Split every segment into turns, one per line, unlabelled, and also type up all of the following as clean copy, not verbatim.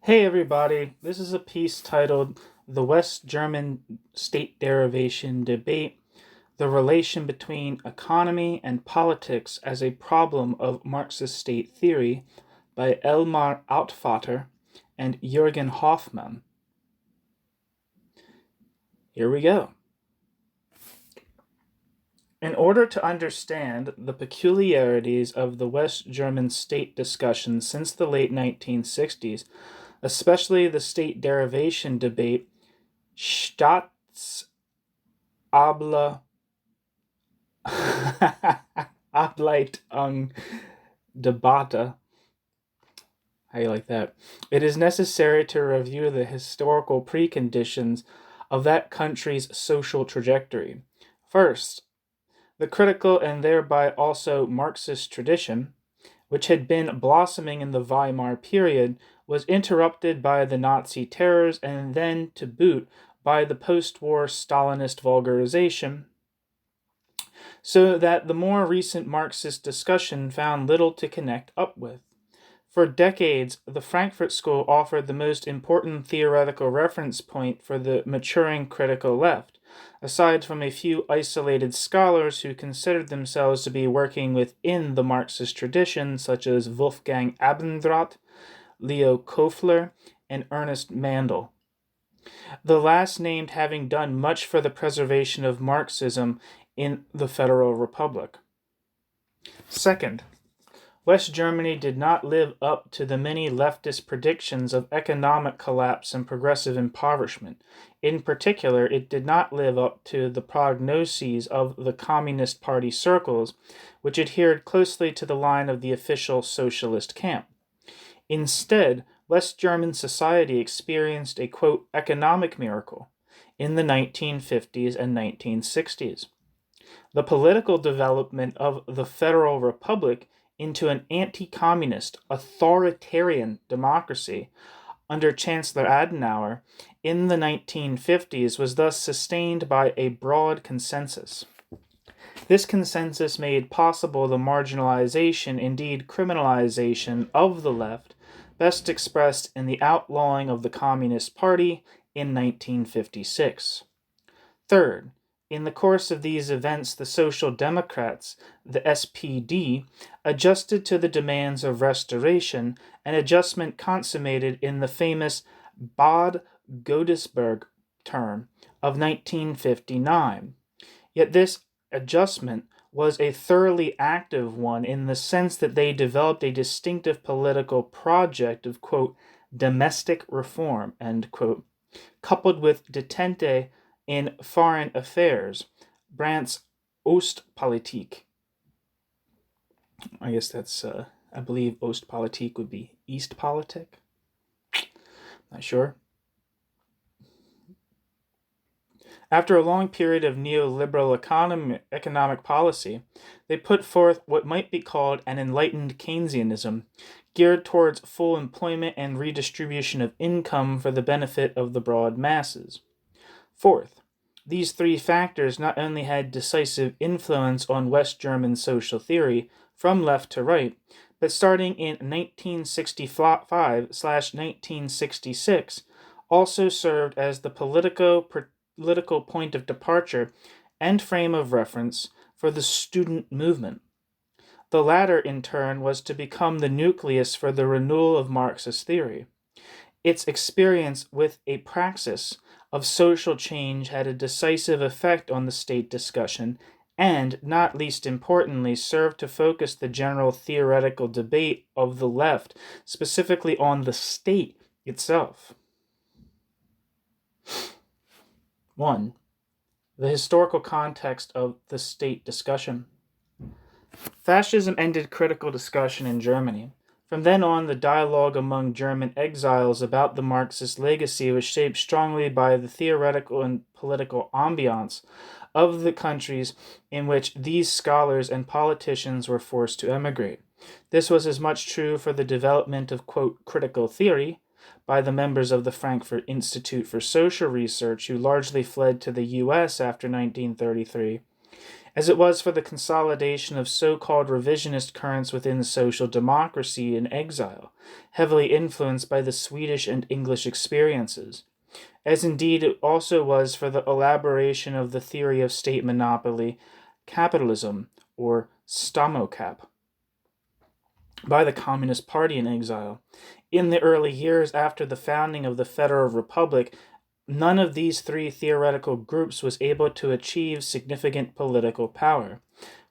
Hey everybody, this is a piece titled The West German State Derivation Debate, the Relation Between Economy and Politics as a Problem of Marxist State Theory by Elmar Altvater and Jürgen Hoffmann. Here we go. In order to understand the peculiarities of the West German state discussion since the late 1960s, especially the state derivation debate, Staatsableitungsdebatte. How you like that? It is necessary to review the historical preconditions of that country's social trajectory. First, the critical and thereby also Marxist tradition, which had been blossoming in the Weimar period, was interrupted by the Nazi terrors and then, to boot, by the post-war Stalinist vulgarization, so that the more recent Marxist discussion found little to connect up with. For decades, the Frankfurt School offered the most important theoretical reference point for the maturing critical left, aside from a few isolated scholars who considered themselves to be working within the Marxist tradition, such as Wolfgang Abendroth, Leo Kofler, and Ernest Mandel, the last named having done much for the preservation of Marxism in the Federal Republic. Second, West Germany did not live up to the many leftist predictions of economic collapse and progressive impoverishment. In particular, it did not live up to the prognoses of the Communist Party circles, which adhered closely to the line of the official socialist camp. Instead, West German society experienced a, quote, economic miracle in the 1950s and 1960s. The political development of the Federal Republic into an anti-communist, authoritarian democracy under Chancellor Adenauer in the 1950s was thus sustained by a broad consensus. This consensus made possible the marginalization, indeed criminalization, of the left, best expressed in the outlawing of the Communist Party in 1956. Third, in the course of these events, the Social Democrats, the SPD, adjusted to the demands of restoration, an adjustment consummated in the famous Bad Godesberg term of 1959. Yet this adjustment was a thoroughly active one in the sense that they developed a distinctive political project of, quote, domestic reform, end quote, coupled with detente in foreign affairs, Brandt's Ostpolitik. I guess that's, I believe Ostpolitik would be East politic. Not sure. After a long period of neoliberal economic policy, they put forth what might be called an enlightened Keynesianism, geared towards full employment and redistribution of income for the benefit of the broad masses. Fourth, these three factors not only had decisive influence on West German social theory from left to right, but starting in 1965/1966, also served as the political point of departure and frame of reference for the student movement. The latter, in turn, was to become the nucleus for the renewal of Marxist theory. Its experience with a praxis of social change had a decisive effect on the state discussion and, not least importantly, served to focus the general theoretical debate of the left, specifically on the state itself. 1. The historical context of the state discussion. Fascism ended critical discussion in Germany. From then on, the dialogue among German exiles about the Marxist legacy was shaped strongly by the theoretical and political ambiance of the countries in which these scholars and politicians were forced to emigrate. This was as much true for the development of, quote, critical theory by the members of the Frankfurt Institute for Social Research, who largely fled to the U.S. after 1933, as it was for the consolidation of so-called revisionist currents within social democracy in exile, heavily influenced by the Swedish and English experiences, as indeed it also was for the elaboration of the theory of state monopoly capitalism, or Stamokap, by the Communist Party in exile. In the early years after the founding of the Federal Republic, none of these three theoretical groups was able to achieve significant political power.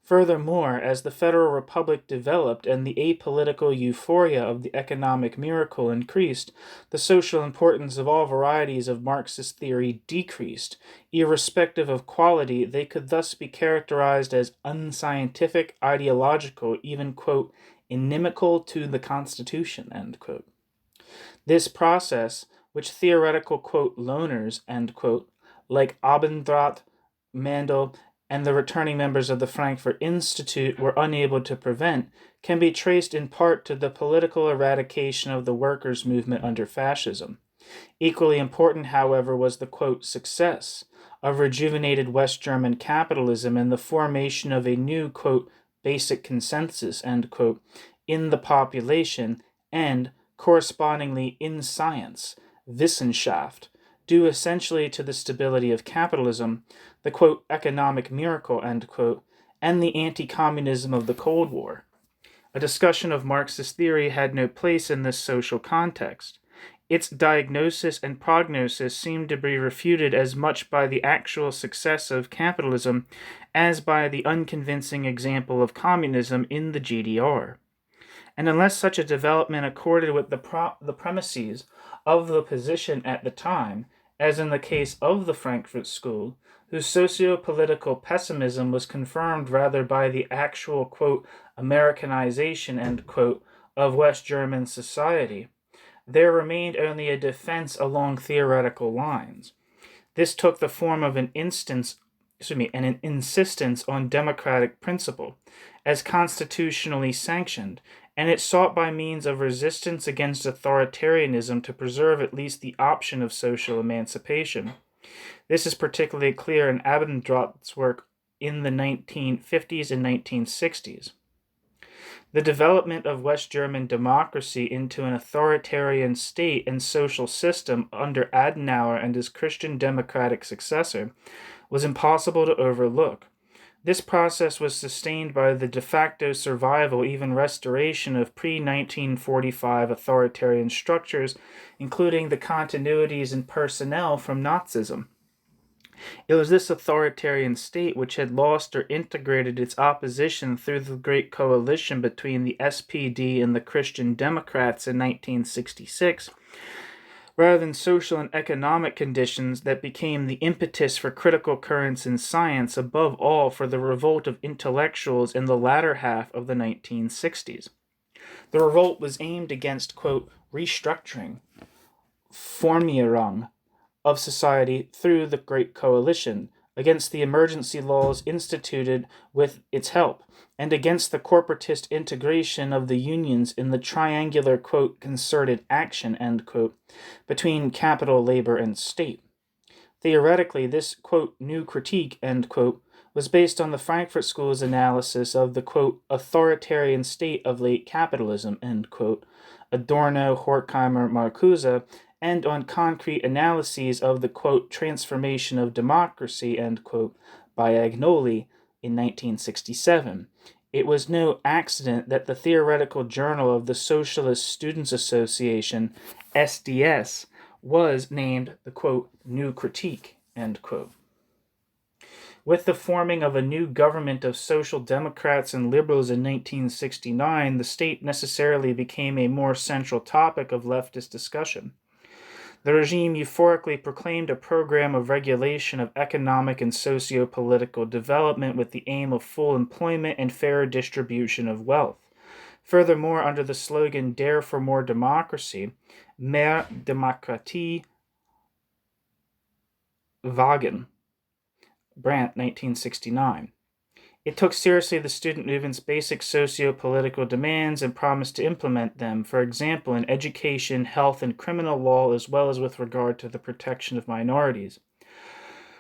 Furthermore, as the Federal Republic developed and the apolitical euphoria of the economic miracle increased, the social importance of all varieties of Marxist theory decreased. Irrespective of quality, they could thus be characterized as unscientific, ideological, even, quote, inimical to the Constitution, end quote. This process, which theoretical, quote, loners, end quote, like Abendroth, Mandel, and the returning members of the Frankfurt Institute were unable to prevent, can be traced in part to the political eradication of the workers' movement under fascism. Equally important, however, was the, quote, success of rejuvenated West German capitalism and the formation of a new, quote, basic consensus, end quote, in the population and, correspondingly, in science, Wissenschaft, due essentially to the stability of capitalism, the, quote, economic miracle, end quote, and the anti-communism of the Cold War. A discussion of Marxist theory had no place in this social context. Its diagnosis and prognosis seemed to be refuted as much by the actual success of capitalism as by the unconvincing example of communism in the GDR. And unless such a development accorded with the premises of the position at the time, as in the case of the Frankfurt School, whose socio-political pessimism was confirmed rather by the actual, quote, Americanization, end quote, of West German society, there remained only a defense along theoretical lines. This took the form of an insistence on democratic principle, as constitutionally sanctioned, and it sought by means of resistance against authoritarianism to preserve at least the option of social emancipation. This is particularly clear in Abendroth's work in the 1950s and 1960s. The development of West German democracy into an authoritarian state and social system under Adenauer and his Christian democratic successor was impossible to overlook. This process was sustained by the de facto survival, even restoration, of pre-1945 authoritarian structures, including the continuities in personnel from Nazism. It was this authoritarian state which had lost or integrated its opposition through the Great Coalition between the SPD and the Christian Democrats in 1966, rather than social and economic conditions that became the impetus for critical currents in science, above all for the revolt of intellectuals in the latter half of the 1960s. The revolt was aimed against, quote, restructuring, Formierung, of society through the Great Coalition, against the emergency laws instituted with its help, and against the corporatist integration of the unions in the triangular, quote, concerted action, end quote, between capital, labor, and state. Theoretically, this, quote, new critique, end quote, was based on the Frankfurt School's analysis of the, quote, authoritarian state of late capitalism, end quote, Adorno, Horkheimer, Marcuse, and on concrete analyses of the, quote, transformation of democracy, end quote, by Agnoli in 1967. It was no accident that the theoretical journal of the Socialist Students Association, SDS, was named the, quote, New Critique, end quote. With the forming of a new government of social democrats and liberals in 1969, the state necessarily became a more central topic of leftist discussion. The regime euphorically proclaimed a program of regulation of economic and socio-political development with the aim of full employment and fairer distribution of wealth. Furthermore, under the slogan Dare for More Democracy, Mehr Demokratie wagen, Brandt, 1969. It took seriously the student movement's basic socio-political demands and promised to implement them, for example, in education, health, and criminal law, as well as with regard to the protection of minorities.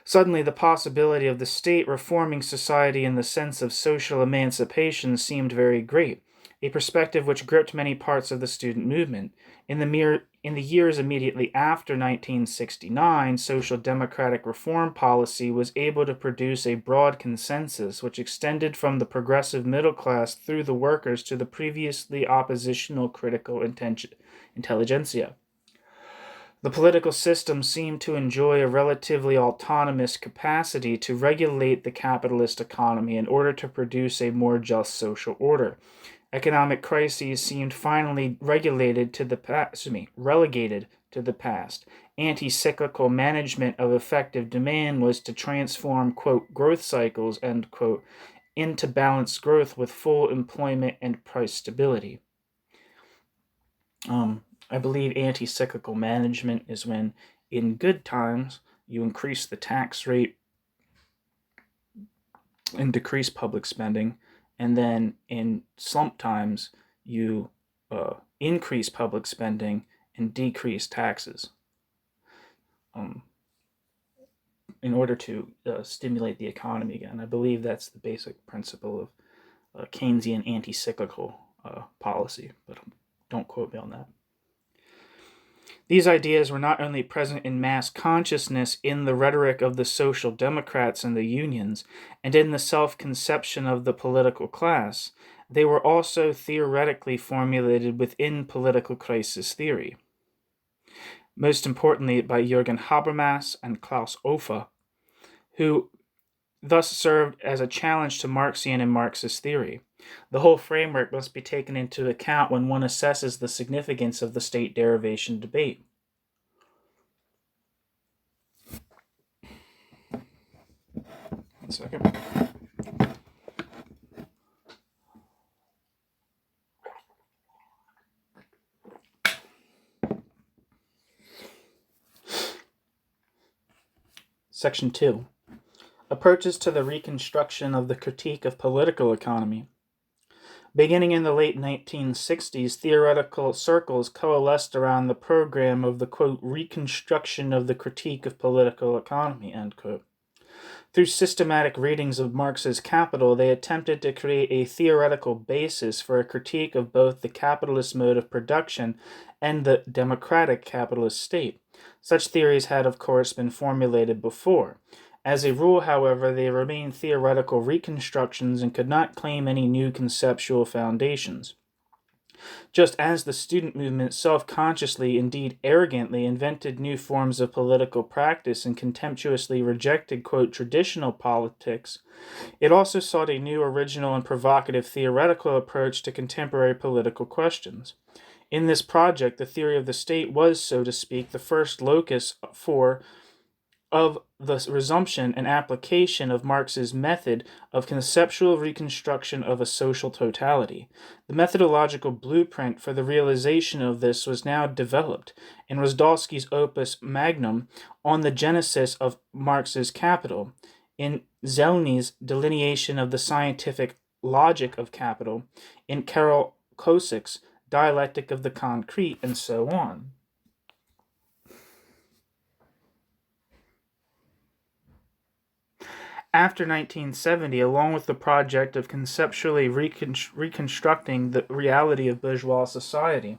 Suddenly, the possibility of the state reforming society in the sense of social emancipation seemed very great, a perspective which gripped many parts of the student movement. In the years immediately after 1969, social democratic reform policy was able to produce a broad consensus which extended from the progressive middle class through the workers to the previously oppositional critical intelligentsia. The political system seemed to enjoy a relatively autonomous capacity to regulate the capitalist economy in order to produce a more just social order. Economic crises seemed finally relegated to the past. Anti-cyclical management of effective demand was to transform, quote, growth cycles, end quote, into balanced growth with full employment and price stability. I believe anti-cyclical management is when, in good times, you increase the tax rate and decrease public spending, and then in slump times, you increase public spending and decrease taxes in order to stimulate the economy again. I believe that's the basic principle of Keynesian anti-cyclical policy, but don't quote me on that. These ideas were not only present in mass consciousness in the rhetoric of the social democrats and the unions, and in the self-conception of the political class, they were also theoretically formulated within political crisis theory. Most importantly by Jürgen Habermas and Klaus Offe, who thus served as a challenge to Marxian and Marxist theory. The whole framework must be taken into account when one assesses the significance of the state derivation debate. One second. Section 2. Approaches to the reconstruction of the critique of political economy. Beginning in the late 1960s, theoretical circles coalesced around the program of the, quote, reconstruction of the critique of political economy, end quote. Through systematic readings of Marx's Capital, they attempted to create a theoretical basis for a critique of both the capitalist mode of production and the democratic capitalist state. Such theories had, of course, been formulated before. As a rule, however, they remained theoretical reconstructions and could not claim any new conceptual foundations. Just as the student movement self-consciously, indeed arrogantly, invented new forms of political practice and contemptuously rejected, quote, traditional politics, it also sought a new, original, and provocative theoretical approach to contemporary political questions. In this project, the theory of the state was, so to speak, the first locus of the resumption and application of Marx's method of conceptual reconstruction of a social totality. The methodological blueprint for the realization of this was now developed in Rozdolsky's opus magnum on the genesis of Marx's Capital, in Zelny's delineation of the scientific logic of capital, in Karol Kosik's dialectic of the concrete, and so on. After 1970, along with the project of conceptually reconstructing the reality of bourgeois society,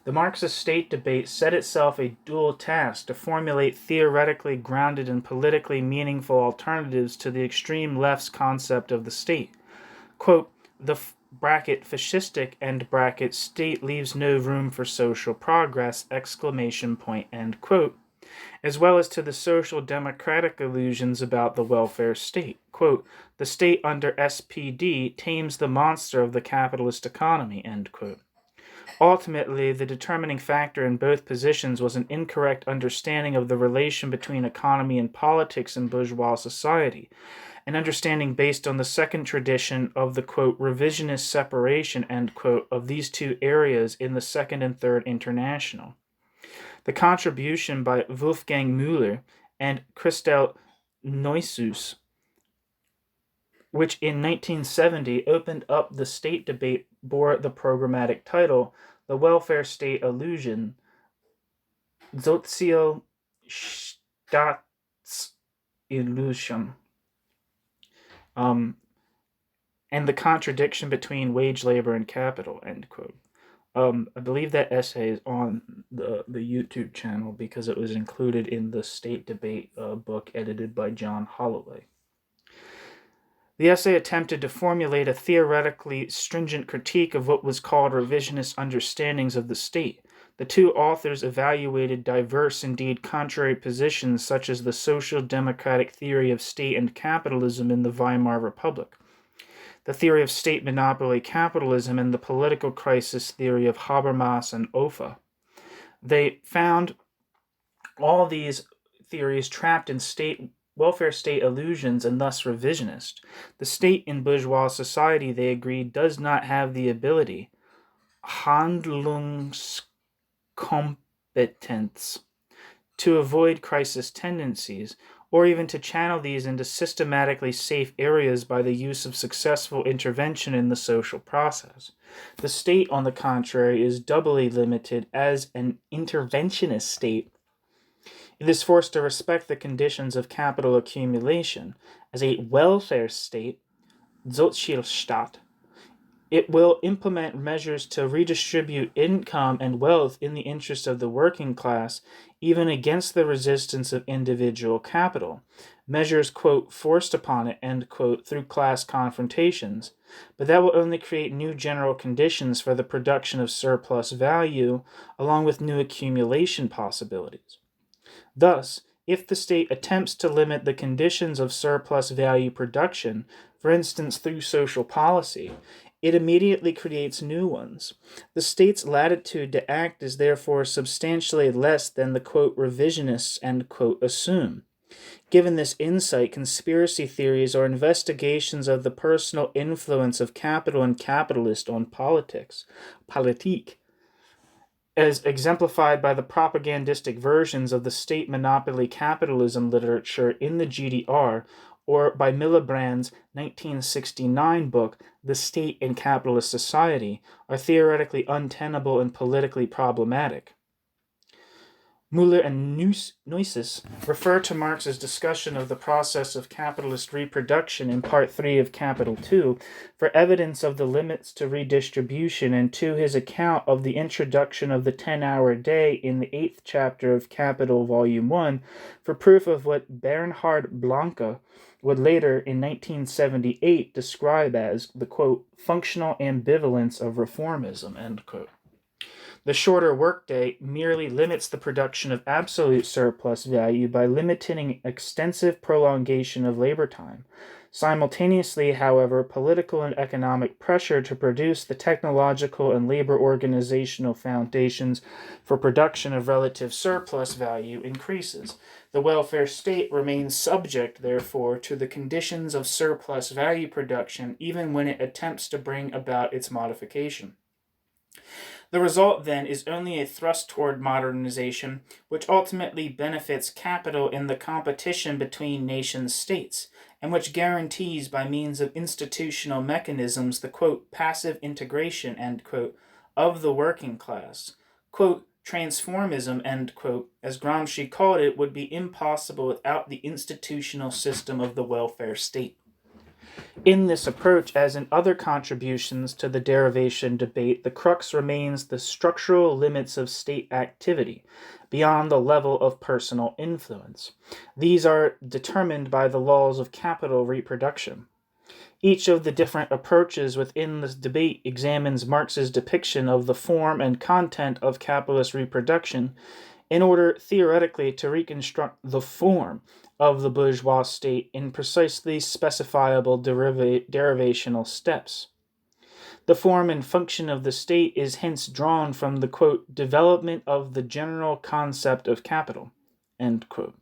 the Marxist state debate set itself a dual task to formulate theoretically grounded and politically meaningful alternatives to the extreme left's concept of the state. Quote, the bracket fascistic end bracket state leaves no room for social progress, exclamation point, end quote, as well as to the social democratic illusions about the welfare state. Quote, the state under SPD tames the monster of the capitalist economy, end quote. Ultimately, the determining factor in both positions was an incorrect understanding of the relation between economy and politics in bourgeois society, an understanding based on the second tradition of the, quote, revisionist separation, end quote, of these two areas in the Second and Third International. The contribution by Wolfgang Müller and Christel Neuhaus, which in 1970 opened up the state debate, bore the programmatic title, The Welfare State Illusion, Sozialstaatsableitungsdebatte, illusion. And the contradiction between wage labor and capital, end quote. I believe that essay is on the YouTube channel because it was included in the State Debate book edited by John Holloway. The essay attempted to formulate a theoretically stringent critique of what was called revisionist understandings of the state. The two authors evaluated diverse, indeed contrary positions such as the social democratic theory of state and capitalism in the Weimar Republic, the theory of state monopoly capitalism, and the political crisis theory of Habermas and Offa. They found all these theories trapped in welfare state illusions and thus revisionist. The state in bourgeois society, they agreed, does not have the ability, Handlungskompetenz, to avoid crisis tendencies, or even to channel these into systematically safe areas by the use of successful intervention in the social process. The state, on the contrary, is doubly limited as an interventionist state. It is forced to respect the conditions of capital accumulation. As a welfare state, Sozialstaat, it will implement measures to redistribute income and wealth in the interest of the working class, even against the resistance of individual capital. Measures, quote, forced upon it, end quote, through class confrontations. But that will only create new general conditions for the production of surplus value, along with new accumulation possibilities. Thus, if the state attempts to limit the conditions of surplus value production, for instance through social policy, it immediately creates new ones. The state's latitude to act is therefore substantially less than the, quote, revisionists, end quote, assume. Given this insight, conspiracy theories or investigations of the personal influence of capital and capitalist on politics, politique, as exemplified by the propagandistic versions of the state monopoly capitalism literature in the GDR, or by Willy Brandt's 1969 book, The State in Capitalist Society, are theoretically untenable and politically problematic. Müller and Neusses refer to Marx's discussion of the process of capitalist reproduction in Part 3 of Capital 2 for evidence of the limits to redistribution, and to his account of the introduction of the 10-hour day in the 8th chapter of Capital Volume 1 for proof of what Bernhard Blanke would later, in 1978, describe as the, quote, functional ambivalence of reformism, end quote. The shorter workday merely limits the production of absolute surplus value by limiting extensive prolongation of labor time. Simultaneously, however, political and economic pressure to produce the technological and labor organizational foundations for production of relative surplus value increases. The welfare state remains subject, therefore, to the conditions of surplus value production even when it attempts to bring about its modification. The result, then, is only a thrust toward modernization, which ultimately benefits capital in the competition between nation-states, and which guarantees by means of institutional mechanisms the, quote, passive integration, end quote, of the working class. Quote, transformism, end quote, as Gramsci called it, would be impossible without the institutional system of the welfare state. In this approach, as in other contributions to the derivation debate, the crux remains the structural limits of state activity, beyond the level of personal influence. These are determined by the laws of capital reproduction. Each of the different approaches within this debate examines Marx's depiction of the form and content of capitalist reproduction in order theoretically to reconstruct the form of the bourgeois state in precisely specifiable derivational steps. The form and function of the state is hence drawn from the, quote, development of the general concept of capital, end quote.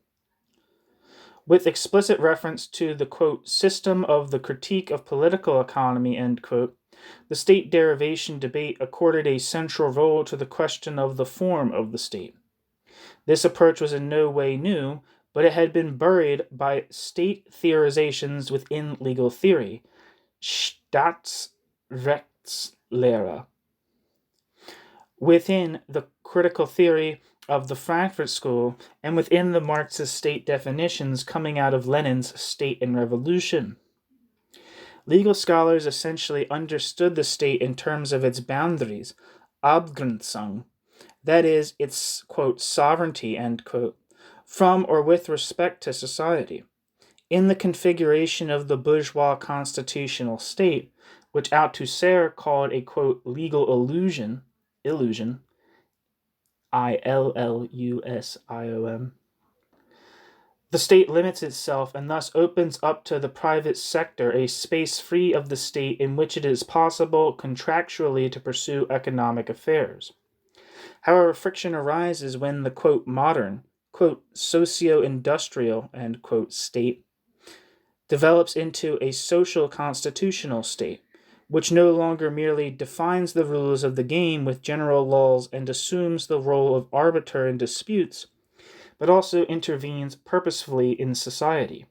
With explicit reference to the, quote, system of the critique of political economy, end quote, the state derivation debate accorded a central role to the question of the form of the state. This approach was in no way new, but it had been buried by state theorizations within legal theory, Staatsrechtslehre. Within the critical theory of the Frankfurt School and within the Marxist state definitions coming out of Lenin's State and Revolution. Legal scholars essentially understood the state in terms of its boundaries, Abgrenzung, that is, its, quote, sovereignty, end quote, from or with respect to society. In the configuration of the bourgeois constitutional state, which Althusser called a, quote, legal illusion, illusion, the state limits itself and thus opens up to the private sector a space free of the state in which it is possible contractually to pursue economic affairs. However, friction arises when the, quote, modern, quote, socio-industrial, end quote, state develops into a social constitutional state, which no longer merely defines the rules of the game with general laws and assumes the role of arbiter in disputes, but also intervenes purposefully in society.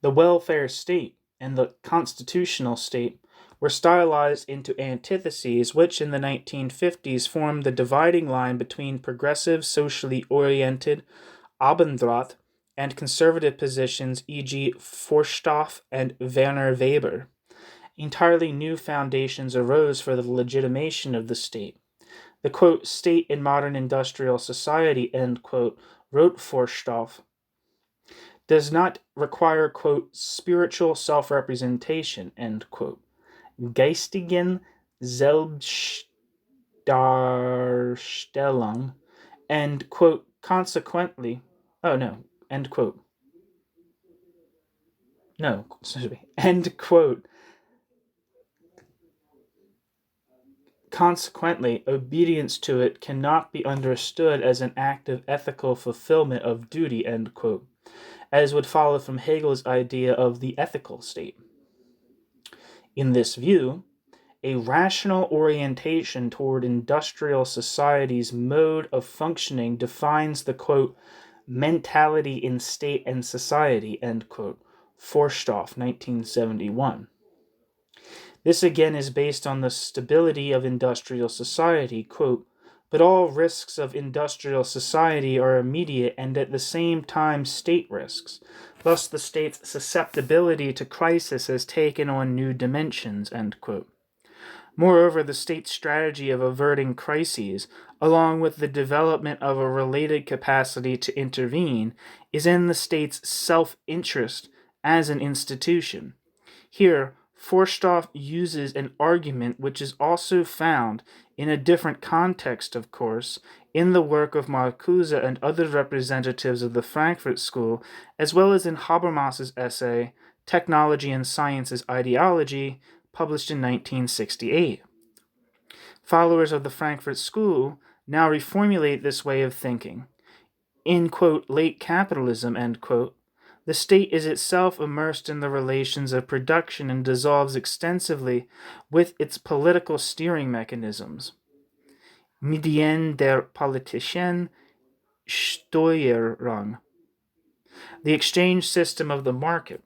The welfare state and the constitutional state were stylized into antitheses which in the 1950s formed the dividing line between progressive, socially oriented Abendroth and conservative positions, e.g. Forsthoff and Werner Weber. Entirely new foundations arose for the legitimation of the state. The, quote, state in modern industrial society, end quote, wrote Forsthoff, does not require, quote, spiritual self-representation, end quote, geistigen Selbstdarstellung, and, quote, consequently, end quote, end quote, consequently, obedience to it cannot be understood as an act of ethical fulfillment of duty, end quote, as would follow from Hegel's idea of the ethical state. In this view, a rational orientation toward industrial society's mode of functioning defines the, quote, mentality in state and society, end quote, Forsthoff, 1971. This again is based on the stability of industrial society, quote, but all risks of industrial society are immediate and at the same time state risks. Thus the state's susceptibility to crisis has taken on new dimensions, end quote. Moreover, the state's strategy of averting crises, along with the development of a related capacity to intervene, is in the state's self-interest as an institution. Here, Forsthoff uses an argument which is also found, in a different context of course, in the work of Marcuse and other representatives of the Frankfurt School, as well as in Habermas's essay, Technology and Science's Ideology, published in 1968. Followers of the Frankfurt School now reformulate this way of thinking. In, quote, late capitalism, end quote, the state is itself immersed in the relations of production and dissolves extensively with its political steering mechanisms. Medien der politischen Steuerung, the exchange system of the market.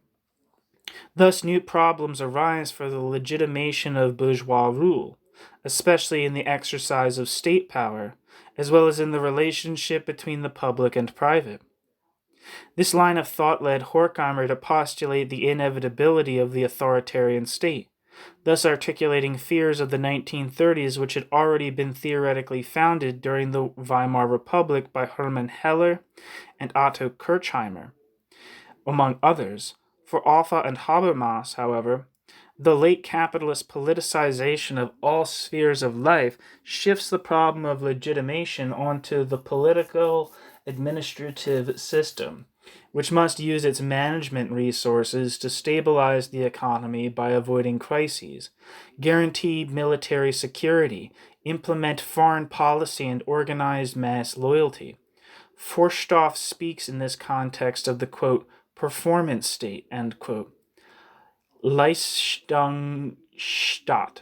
Thus, new problems arise for the legitimation of bourgeois rule, especially in the exercise of state power, as well as in the relationship between the public and private. This line of thought led Horkheimer to postulate the inevitability of the authoritarian state, thus articulating fears of the 1930s which had already been theoretically founded during the Weimar Republic by Hermann Heller and Otto Kirchheimer, among others. For Alpha and Habermas, however, the late capitalist politicization of all spheres of life shifts the problem of legitimation onto the political administrative system, which must use its management resources to stabilize the economy by avoiding crises, guarantee military security, implement foreign policy, and organize mass loyalty. Forsthoff speaks in this context of the, quote, performance state, end quote, Leistungsstaat,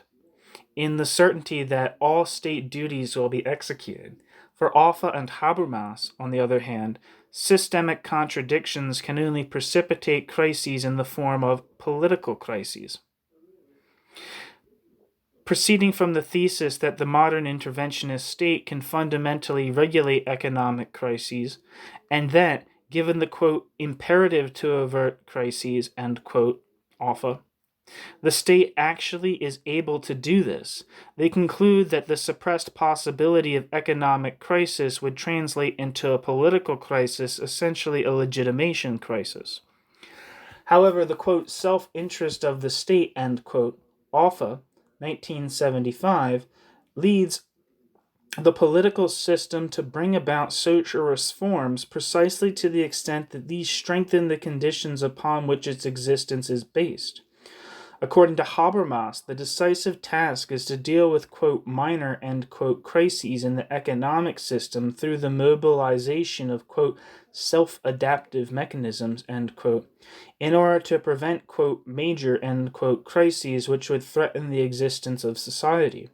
in the certainty that all state duties will be executed. For Alpha and Habermas, on the other hand, systemic contradictions can only precipitate crises in the form of political crises. proceeding from the thesis that the modern interventionist state can fundamentally regulate economic crises, and that, given the, quote, imperative to avert crises, end quote, alpha, the state actually is able to do this. They conclude that the suppressed possibility of economic crisis would translate into a political crisis, essentially a legitimation crisis. However, the, quote, self-interest of the state, end quote, alpha, 1975, leads the political system to bring about social reforms precisely to the extent that these strengthen the conditions upon which its existence is based. According to Habermas, the decisive task is to deal with, quote, minor, end quote, crises in the economic system through the mobilization of, quote, self-adaptive mechanisms, end quote, in order to prevent, quote, major, end quote, crises which would threaten the existence of society.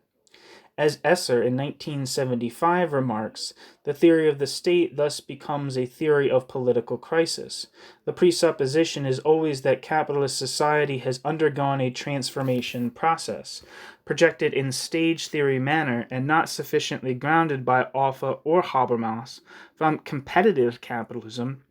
As Esser in 1975 remarks, the theory of the state thus becomes a theory of political crisis. The presupposition is always that capitalist society has undergone a transformation process, projected in stage theory manner and not sufficiently grounded by Alpha or Habermas, from competitive capitalism,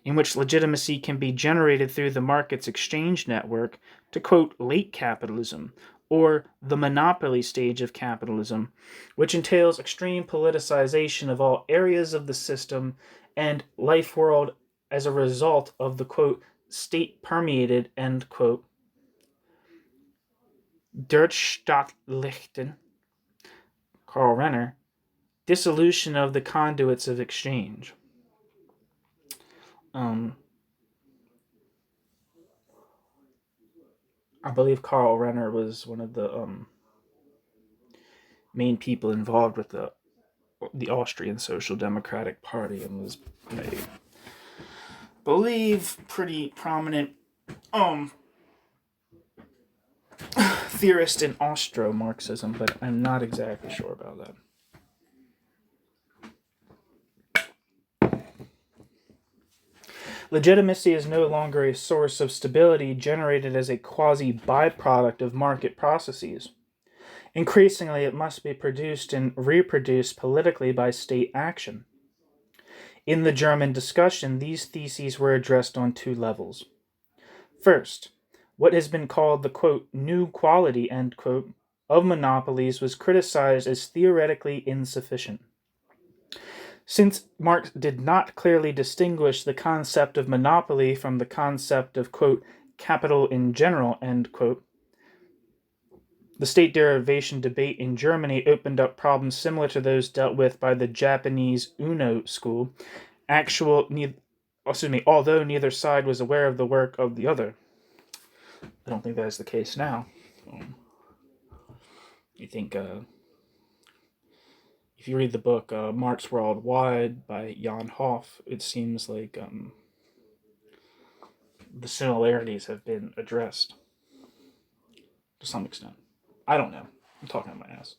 in which legitimacy can be generated through the market's exchange network, to, quote, late capitalism, or the monopoly stage of capitalism, which entails extreme politicization of all areas of the system and life world as a result of the, quote, state-permeated, end quote, Durchstaatlichen, Karl Renner, dissolution of the conduits of exchange. I believe Karl Renner was one of the main people involved with the Austrian Social Democratic Party and was a, believe, pretty prominent theorist in Austro-Marxism, but I'm not exactly sure about that. Legitimacy is no longer a source of stability generated as a quasi-byproduct of market processes. Increasingly, it must be produced and reproduced politically by state action. In the German discussion, these theses were addressed on two levels. First, what has been called the, quote, new quality, end quote, of monopolies was criticized as theoretically insufficient. Since Marx did not clearly distinguish the concept of monopoly from the concept of, quote, capital in general, end quote, the state derivation debate in Germany opened up problems similar to those dealt with by the Japanese Uno school, although neither side was aware of the work of the other. I don't think that is the case now. You think, if you read the book Marx Worldwide by Jan Hoff, it seems like the similarities have been addressed to some extent. I don't know. I'm talking out my ass.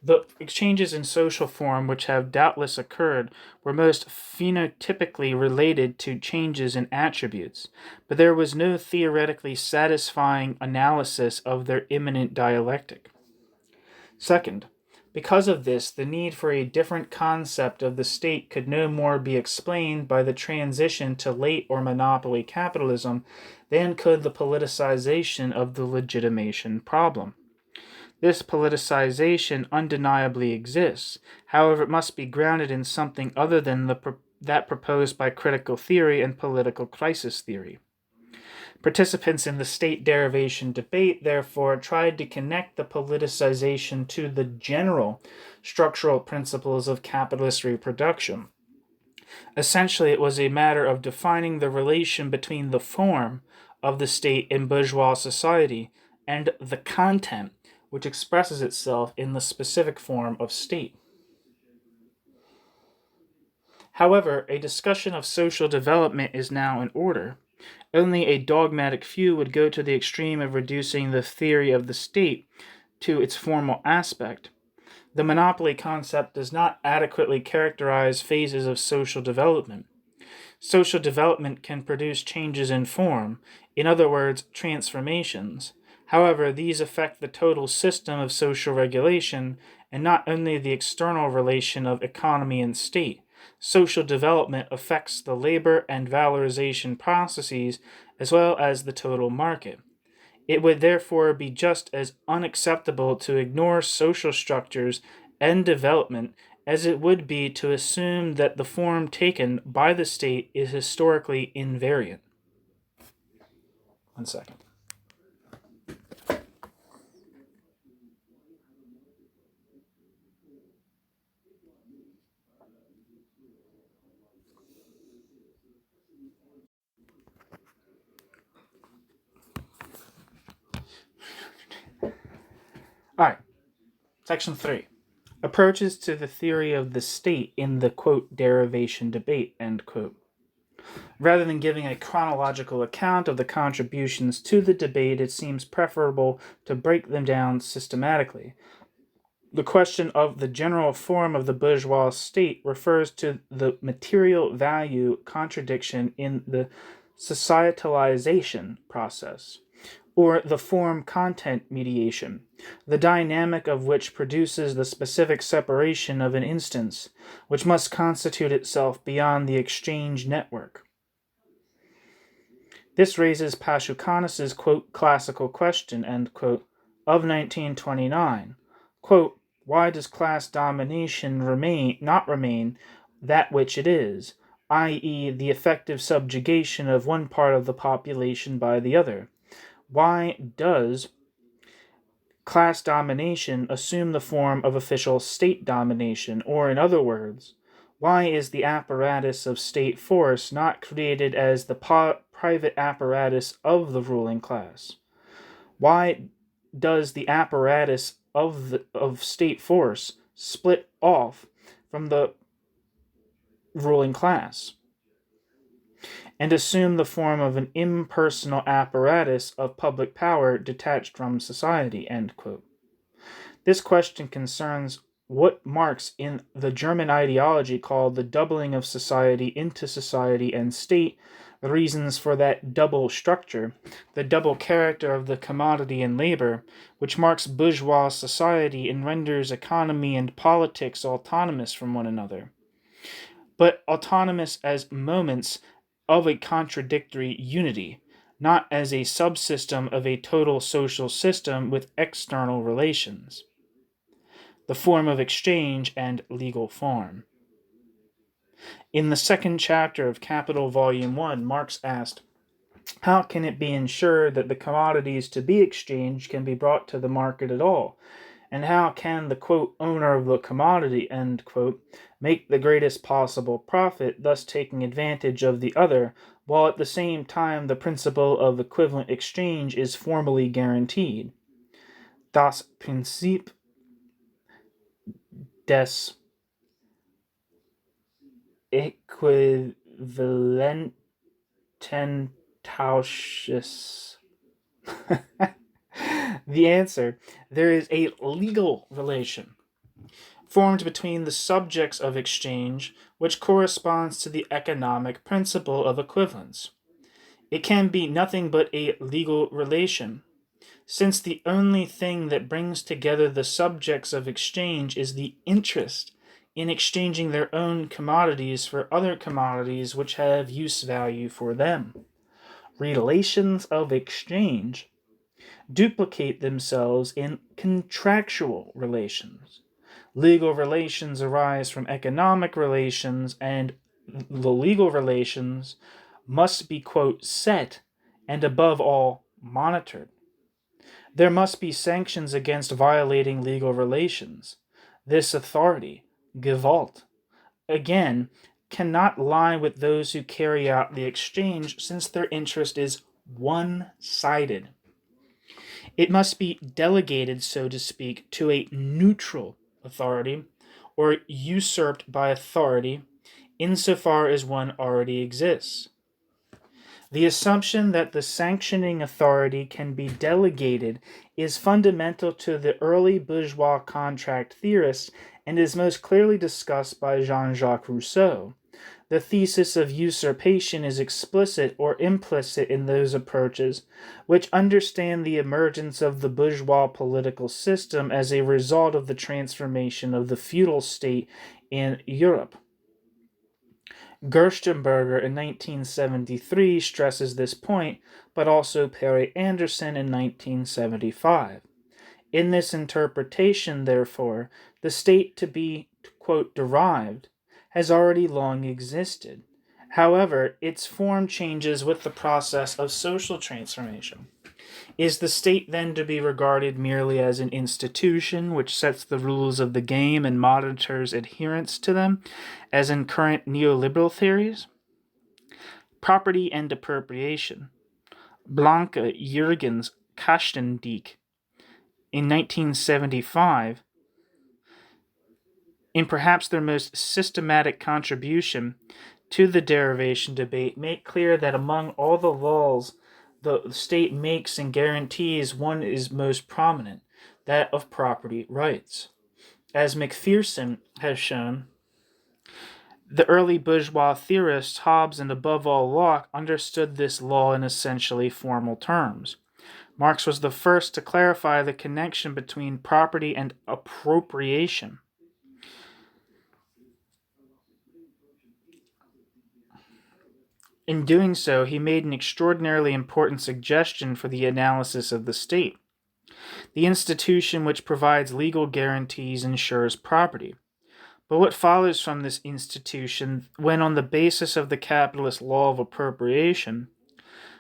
The exchanges in social form which have doubtless occurred were most phenotypically related to changes in attributes, but there was no theoretically satisfying analysis of their immanent dialectic. Second, because of this, the need for a different concept of the state could no more be explained by the transition to late or monopoly capitalism than could the politicization of the legitimation problem. This politicization undeniably exists. However, it must be grounded in something other than that proposed by critical theory and political crisis theory. Participants in the state derivation debate, therefore, tried to connect the politicization to the general structural principles of capitalist reproduction. Essentially, it was a matter of defining the relation between the form of the state in bourgeois society and the content which expresses itself in the specific form of state. However, a discussion of social development is now in order. Only a dogmatic few would go to the extreme of reducing the theory of the state to its formal aspect. The monopoly concept does not adequately characterize phases of social development. Social development can produce changes in form, in other words, transformations, However, these affect the total system of social regulation and not only the external relation of economy and state. Social development affects the labor and valorization processes as well as the total market. It would therefore be just as unacceptable to ignore social structures and development as it would be to assume that the form taken by the state is historically invariant. 1 second. All right, section 3. Approaches to the theory of the state in the, quote, derivation debate, end quote. Rather than giving a chronological account of the contributions to the debate, it seems preferable to break them down systematically. The question of the general form of the bourgeois state refers to the material value contradiction in the societalization process, or the form-content mediation, the dynamic of which produces the specific separation of an instance, which must constitute itself beyond the exchange network. This raises Paschukanis', quote, classical question, end quote, of 1929. Quote, why does class domination not remain that which it is, i.e., the effective subjugation of one part of the population by the other? Why does class domination assume the form of official state domination, or in other words, why is the apparatus of state force not created as the private apparatus of the ruling class? Why does the apparatus of state force split off from the ruling class and assume the form of an impersonal apparatus of public power detached from society, end quote? This question concerns what Marx in the German ideology called the doubling of society into society and state, the reasons for that double structure, the double character of the commodity and labor, which marks bourgeois society and renders economy and politics autonomous from one another, but autonomous as moments of a contradictory unity, not as a subsystem of a total social system with external relations. The form of exchange and legal form. In the second chapter of Capital Volume 1, Marx asked, how can it be ensured that the commodities to be exchanged can be brought to the market at all? And how can the, quote, owner of the commodity, end quote, make the greatest possible profit, thus taking advantage of the other, while at the same time the principle of equivalent exchange is formally guaranteed? Das Prinzip des Äquivalententausches. The answer, there is a legal relation formed between the subjects of exchange, which corresponds to the economic principle of equivalence. It can be nothing but a legal relation, since the only thing that brings together the subjects of exchange is the interest in exchanging their own commodities for other commodities which have use value for them. Relations of exchange duplicate themselves in contractual relations. Legal relations arise from economic relations, and the legal relations must be, quote, set and above all monitored. There must be sanctions against violating legal relations. This authority, Gewalt, again, cannot lie with those who carry out the exchange, since their interest is one-sided. It must be delegated, so to speak, to a neutral authority, or usurped by authority, insofar as one already exists. The assumption that the sanctioning authority can be delegated is fundamental to the early bourgeois contract theorists and is most clearly discussed by Jean-Jacques Rousseau. The thesis of usurpation is explicit or implicit in those approaches which understand the emergence of the bourgeois political system as a result of the transformation of the feudal state in Europe. Gerstenberger in 1973 stresses this point, but also Perry Anderson in 1975. In this interpretation, therefore, the state to be, quote, derived has already long existed. However, its form changes with the process of social transformation. Is the state then to be regarded merely as an institution which sets the rules of the game and monitors adherence to them, as in current neoliberal theories? Property and appropriation. Blanke, Jürgens, Kastendiek in 1975, in perhaps their most systematic contribution to the derivation debate, make clear that among all the laws the state makes and guarantees, one is most prominent, that of property rights. As McPherson has shown, the early bourgeois theorists Hobbes and above all Locke understood this law in essentially formal terms. Marx was the first to clarify the connection between property and appropriation. In doing so, he made an extraordinarily important suggestion for the analysis of the state. The institution which provides legal guarantees ensures property. But what follows from this institution, when on the basis of the capitalist law of appropriation,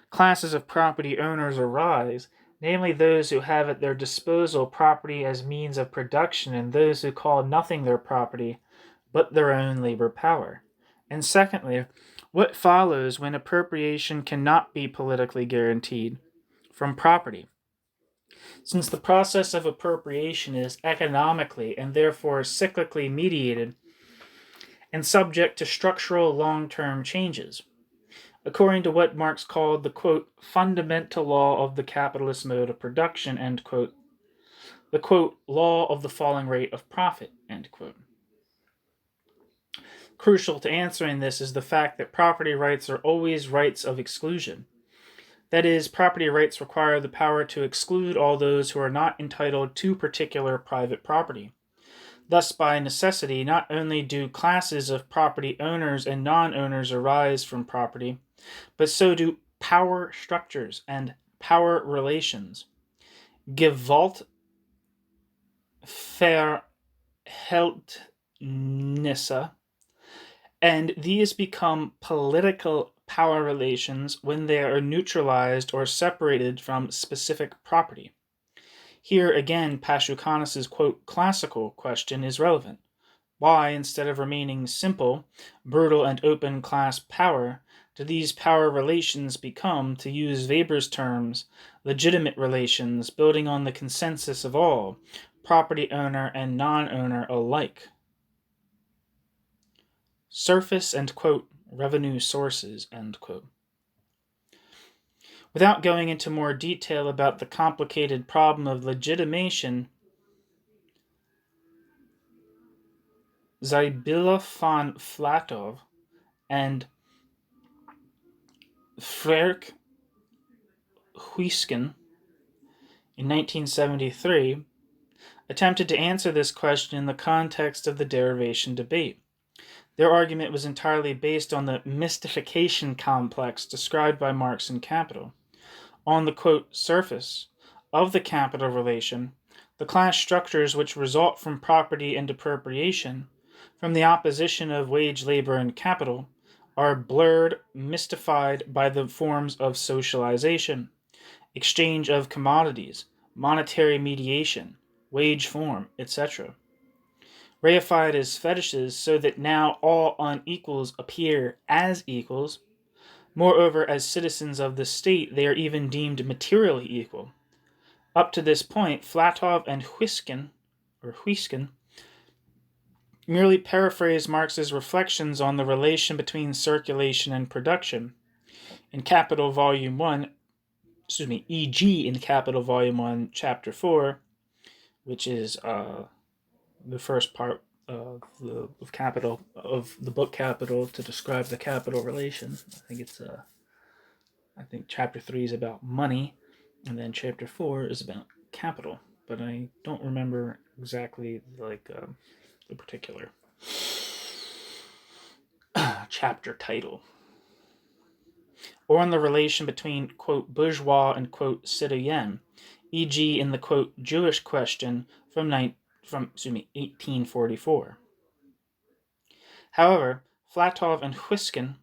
classes of property owners arise, namely those who have at their disposal property as means of production and those who call nothing their property but their own labor power. And secondly, what follows when appropriation cannot be politically guaranteed from property? Since the process of appropriation is economically and therefore cyclically mediated and subject to structural long-term changes, according to what Marx called the, quote, fundamental law of the capitalist mode of production, end quote, the, quote, law of the falling rate of profit, end quote. Crucial to answering this is the fact that property rights are always rights of exclusion. That is, property rights require the power to exclude all those who are not entitled to particular private property. Thus, by necessity, not only do classes of property owners and non-owners arise from property, but so do power structures and power relations. Gewalt, Verhältnisse, and these become political power relations when they are neutralized or separated from specific property. Here again, Paschukanis', quote, classical question is relevant. Why, instead of remaining simple, brutal, and open class power, do these power relations become, to use Weber's terms, legitimate relations building on the consensus of all, property owner and non-owner alike? Surface and, quote, revenue sources, end quote. Without going into more detail about the complicated problem of legitimation, Sibylle von Flatow and Frerk Huisken in 1973 attempted to answer this question in the context of the derivation debate. Their argument was entirely based on the mystification complex described by Marx in Capital. On the, quote, surface of the capital relation, the class structures which result from property and appropriation, from the opposition of wage labor and capital, are blurred, mystified by the forms of socialization, exchange of commodities, monetary mediation, wage form, etc. Reified as fetishes so that now all unequals appear as equals. Moreover, as citizens of the state, they are even deemed materially equal. Up to this point, Flatow and Huisken merely paraphrase Marx's reflections on the relation between circulation and production. In Capital Volume 1, e.g. in Capital Volume 1, Chapter 4, which is the first part of the book Capital to describe the capital relation. I think chapter 3 is about money, and then chapter 4 is about capital. But I don't remember exactly the particular chapter title. Or on the relation between, quote, bourgeois and, quote, citoyen, e.g. in the, quote, Jewish question from 1844. However, Flatov and Huisken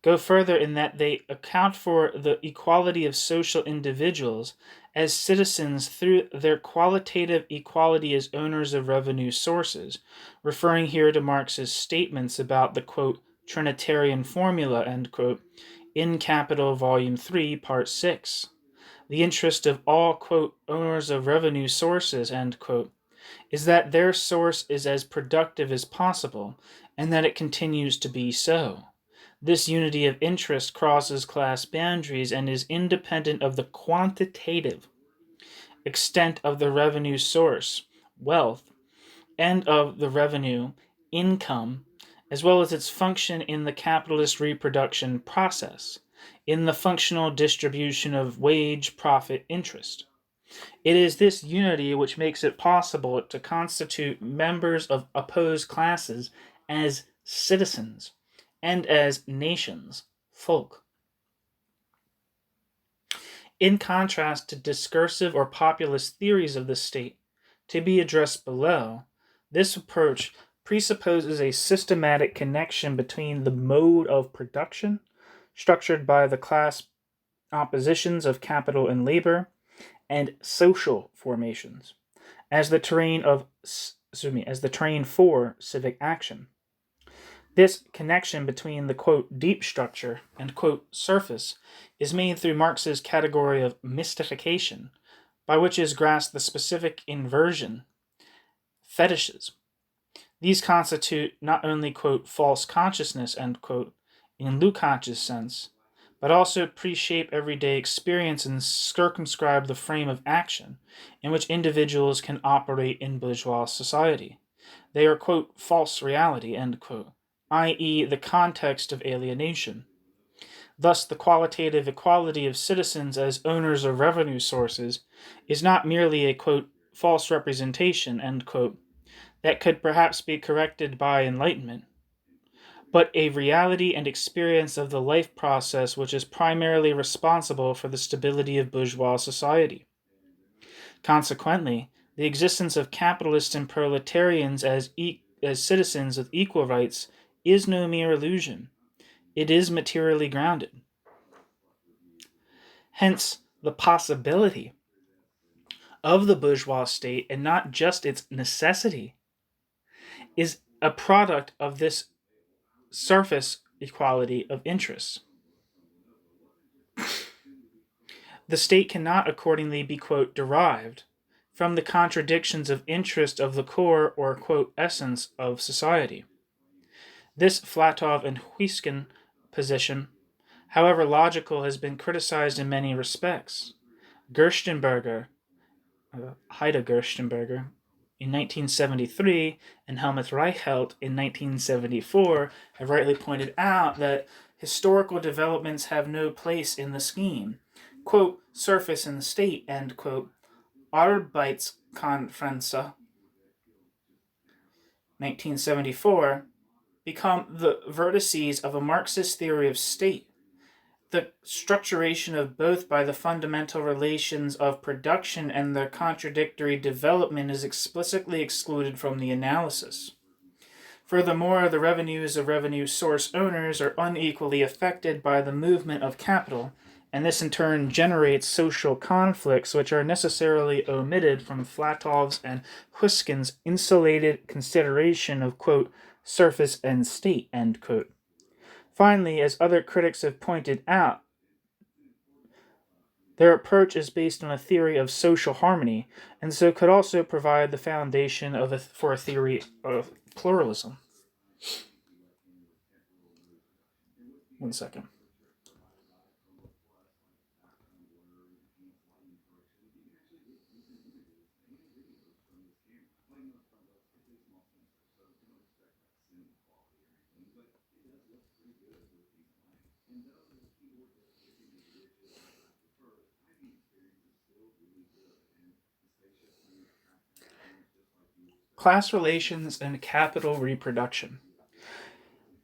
go further in that they account for the equality of social individuals as citizens through their qualitative equality as owners of revenue sources, referring here to Marx's statements about the, quote, Trinitarian formula, end quote, in Capital, Volume 3, Part 6. The interest of all, quote, owners of revenue sources, end quote, is that their source is as productive as possible, and that it continues to be so. This unity of interest crosses class boundaries and is independent of the quantitative extent of the revenue source, wealth, and of the revenue, income, as well as its function in the capitalist reproduction process, in the functional distribution of wage, profit, interest. It is this unity which makes it possible to constitute members of opposed classes as citizens and as nations, folk. In contrast to discursive or populist theories of the state, to be addressed below, this approach presupposes a systematic connection between the mode of production, structured by the class oppositions of capital and labor, and social formations, as the terrain for civic action. This connection between the, quote, deep structure and, quote, surface is made through Marx's category of mystification, by which is grasped the specific inversion, fetishes. These constitute not only, quote, false consciousness, end quote, in Lukács's sense, but also pre-shape everyday experience and circumscribe the frame of action in which individuals can operate in bourgeois society. They are, quote, false reality, end quote, i.e. the context of alienation. Thus, the qualitative equality of citizens as owners of revenue sources is not merely a, quote, false representation, end quote, that could perhaps be corrected by enlightenment, but a reality and experience of the life process which is primarily responsible for the stability of bourgeois society. Consequently, the existence of capitalists and proletarians as citizens with equal rights is no mere illusion. It is materially grounded. Hence, the possibility of the bourgeois state, and not just its necessity, is a product of this surface equality of interests. The state cannot accordingly be, quote, derived from the contradictions of interest of the core or, quote, essence of society. This Flatov and Huisken position, however logical, has been criticized in many respects. Heide Gerstenberger, in 1973, and Helmut Reichelt in 1974 have rightly pointed out that historical developments have no place in the scheme. Quote, surface in the state, end quote, Arbeitskonferenz, 1974, become the vertices of a Marxist theory of state, the structuration of both by the fundamental relations of production and their contradictory development is explicitly excluded from the analysis. Furthermore, the revenues of revenue source owners are unequally affected by the movement of capital, and this in turn generates social conflicts which are necessarily omitted from Flatov's and Huisken's insulated consideration of, quote, surface and state, end quote. Finally, as other critics have pointed out, their approach is based on a theory of social harmony, and so could also provide the foundation for a theory of pluralism. One second. Class relations and capital reproduction.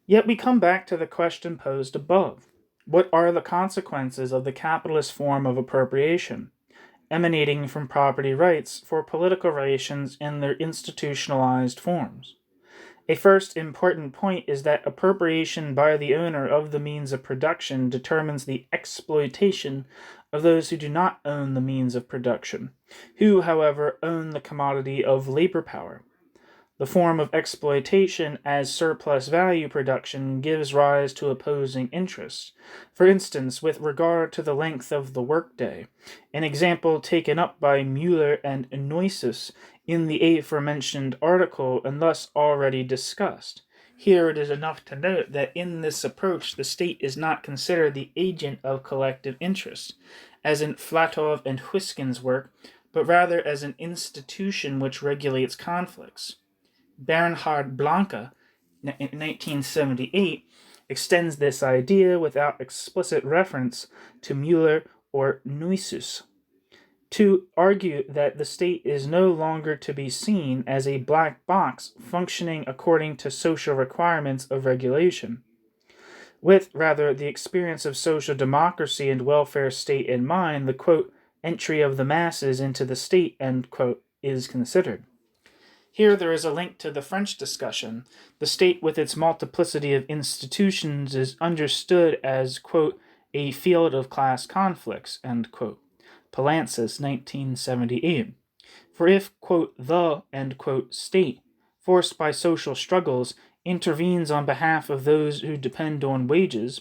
Yet we come back to the question posed above. What are the consequences of the capitalist form of appropriation, emanating from property rights for political relations in their institutionalized forms? A first important point is that appropriation by the owner of the means of production determines the exploitation of those who do not own the means of production, who, however, own the commodity of labor power. The form of exploitation as surplus value production gives rise to opposing interests. For instance, with regard to the length of the workday, an example taken up by Müller and Neusis in the aforementioned article and thus already discussed. Here it is enough to note that in this approach the state is not considered the agent of collective interest, as in Flatov and Huysken's work, but rather as an institution which regulates conflicts. Bernhard Blanke, in 1978, extends this idea without explicit reference to Müller or Neusis, to argue that the state is no longer to be seen as a black box functioning according to social requirements of regulation, with rather the experience of social democracy and welfare state in mind. The quote, entry of the masses into the state, end quote, is considered. Here there is a link to the French discussion. The state with its multiplicity of institutions is understood as, quote, a field of class conflicts, end quote. Poulantzas, 1978. For if, quote, the, end quote, state, forced by social struggles, intervenes on behalf of those who depend on wages,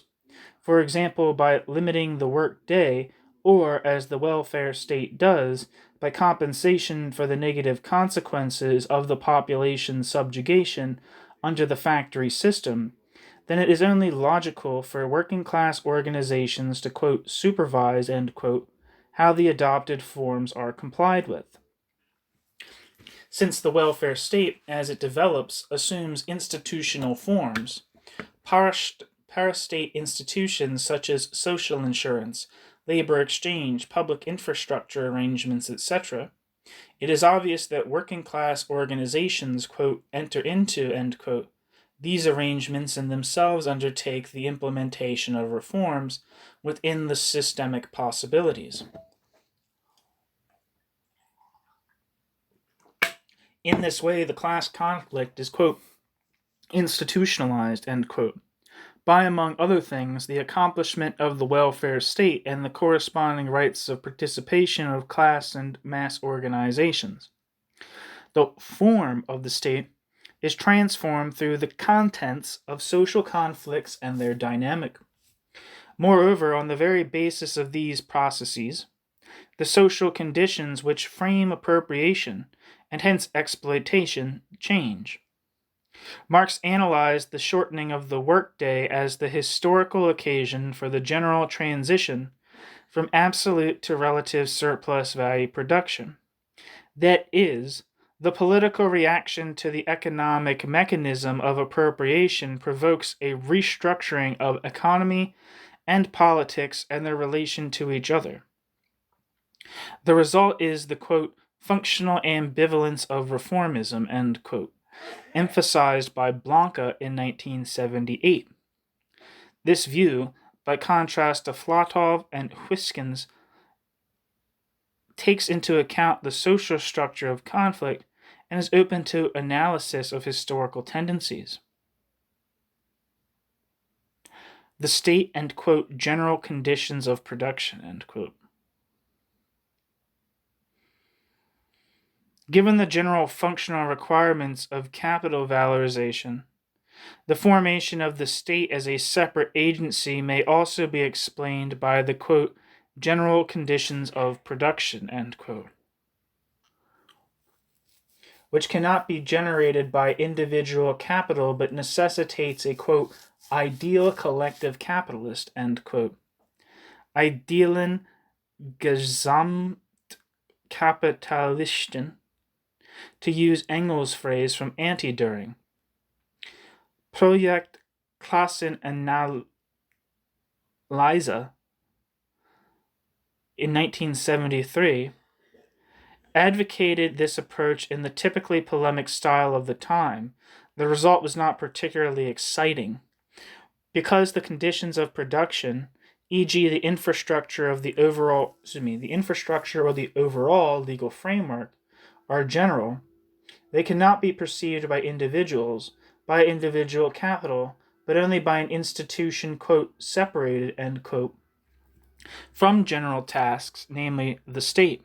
for example, by limiting the work day, or, as the welfare state does, by compensation for the negative consequences of the population's subjugation under the factory system, then it is only logical for working class organizations to, quote, supervise, end quote, how the adopted forms are complied with. Since the welfare state, as it develops, assumes institutional forms, parastate institutions such as social insurance, labor exchange, public infrastructure arrangements, etc., it is obvious that working class organizations, quote, enter into, end quote, these arrangements and themselves undertake the implementation of reforms within the systemic possibilities. In this way, the class conflict is, quote, institutionalized, end quote, by, among other things, the accomplishment of the welfare state and the corresponding rights of participation of class and mass organizations. The form of the state is transformed through the contents of social conflicts and their dynamic. Moreover, on the very basis of these processes, the social conditions which frame appropriation, and hence exploitation, change. Marx analyzed the shortening of the workday as the historical occasion for the general transition from absolute to relative surplus value production. That is, the political reaction to the economic mechanism of appropriation provokes a restructuring of economy and politics and their relation to each other. The result is the, quote, functional ambivalence of reformism, end quote, emphasized by Blanke in 1978. This view, by contrast to Flatov and Huysken's, takes into account the social structure of conflict and is open to analysis of historical tendencies. The state and, quote, general conditions of production, end quote. Given the general functional requirements of capital valorization, the formation of the state as a separate agency may also be explained by the, quote, general conditions of production, end quote, which cannot be generated by individual capital but necessitates a, quote, ideal collective capitalist, end quote. Idealen Gesamtkapitalisten, to use Engels' phrase from Anti-Düring. Projekt Klassenanalyse Liza in 1973 advocated this approach in the typically polemic style of the time, the result was not particularly exciting. Because the conditions of production, e.g., the infrastructure or the overall legal framework, are general, they cannot be perceived by individuals, by individual capital, but only by an institution, quote, separated, end quote, from general tasks, namely the state.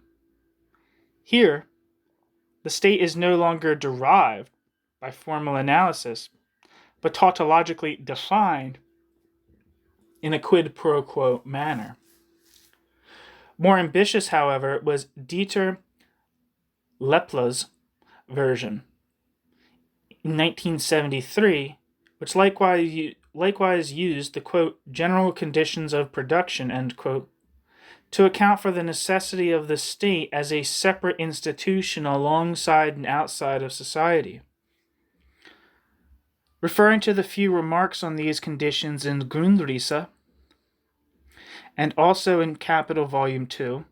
Here, the state is no longer derived by formal analysis, but tautologically defined in a quid pro quo manner. More ambitious, however, was Dieter Lepla's version in 1973, which likewise used the, quote, general conditions of production, end quote, to account for the necessity of the state as a separate institution alongside and outside of society. Referring to the few remarks on these conditions in Grundrisse, and also in Capital Volume 2,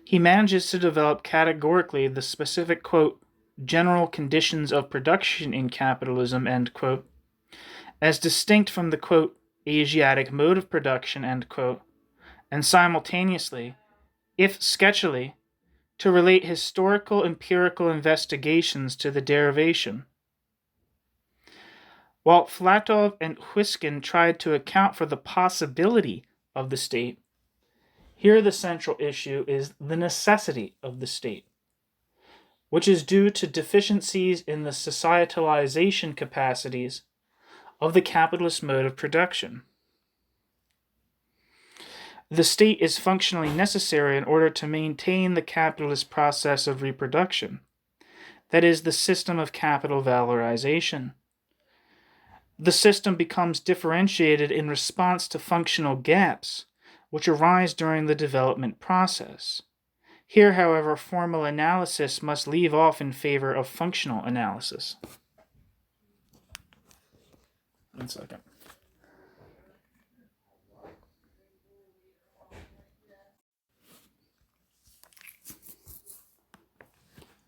he manages to develop categorically the specific, quote, general conditions of production in capitalism, end quote, as distinct from the, quote, Asiatic mode of production, end quote, and simultaneously, if sketchily, to relate historical empirical investigations to the derivation. While Flatov and Huiskin tried to account for the possibility of the state, here the central issue is the necessity of the state, which is due to deficiencies in the societalization capacities of the capitalist mode of production. The state is functionally necessary in order to maintain the capitalist process of reproduction, that is, the system of capital valorization. The system becomes differentiated in response to functional gaps, which arise during the development process. Here, however, formal analysis must leave off in favor of functional analysis. 1 second.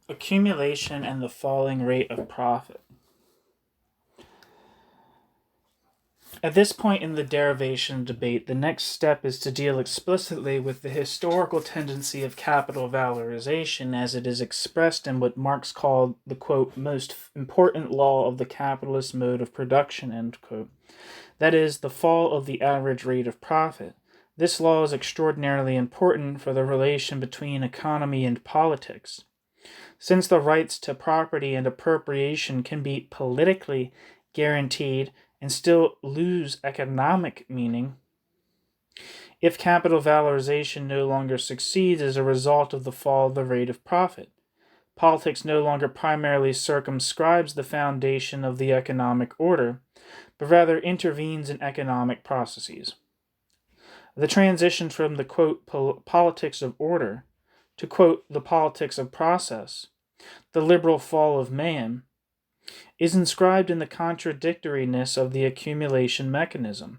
Accumulation and the falling rate of profit. At this point in the derivation debate, the next step is to deal explicitly with the historical tendency of capital valorization as it is expressed in what Marx called the, quote, most important law of the capitalist mode of production, end quote. That is, the fall of the average rate of profit. This law is extraordinarily important for the relation between economy and politics. Since the rights to property and appropriation can be politically guaranteed and still lose economic meaning, if capital valorization no longer succeeds as a result of the fall of the rate of profit, politics no longer primarily circumscribes the foundation of the economic order, but rather intervenes in economic processes. The transition from the, quote, politics of order to, quote, the politics of process, the liberal fall of man, is inscribed in the contradictoriness of the accumulation mechanism.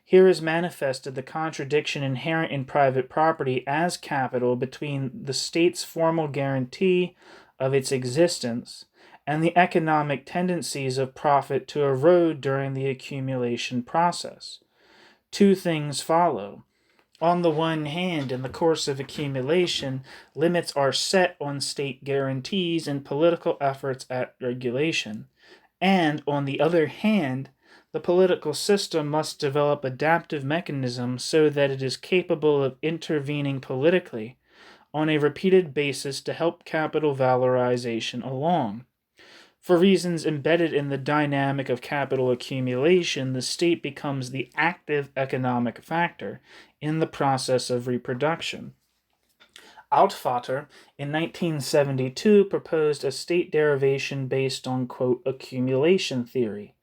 Here is manifested the contradiction inherent in private property as capital between the state's formal guarantee of its existence and the economic tendencies of profit to erode during the accumulation process. Two things follow. On the one hand, in the course of accumulation, limits are set on state guarantees and political efforts at regulation. And, on the other hand, the political system must develop adaptive mechanisms so that it is capable of intervening politically on a repeated basis to help capital valorization along. For reasons embedded in the dynamic of capital accumulation, the state becomes the active economic factor in the process of reproduction. Altvater, in 1972, proposed a state derivation based on, quote, accumulation theory.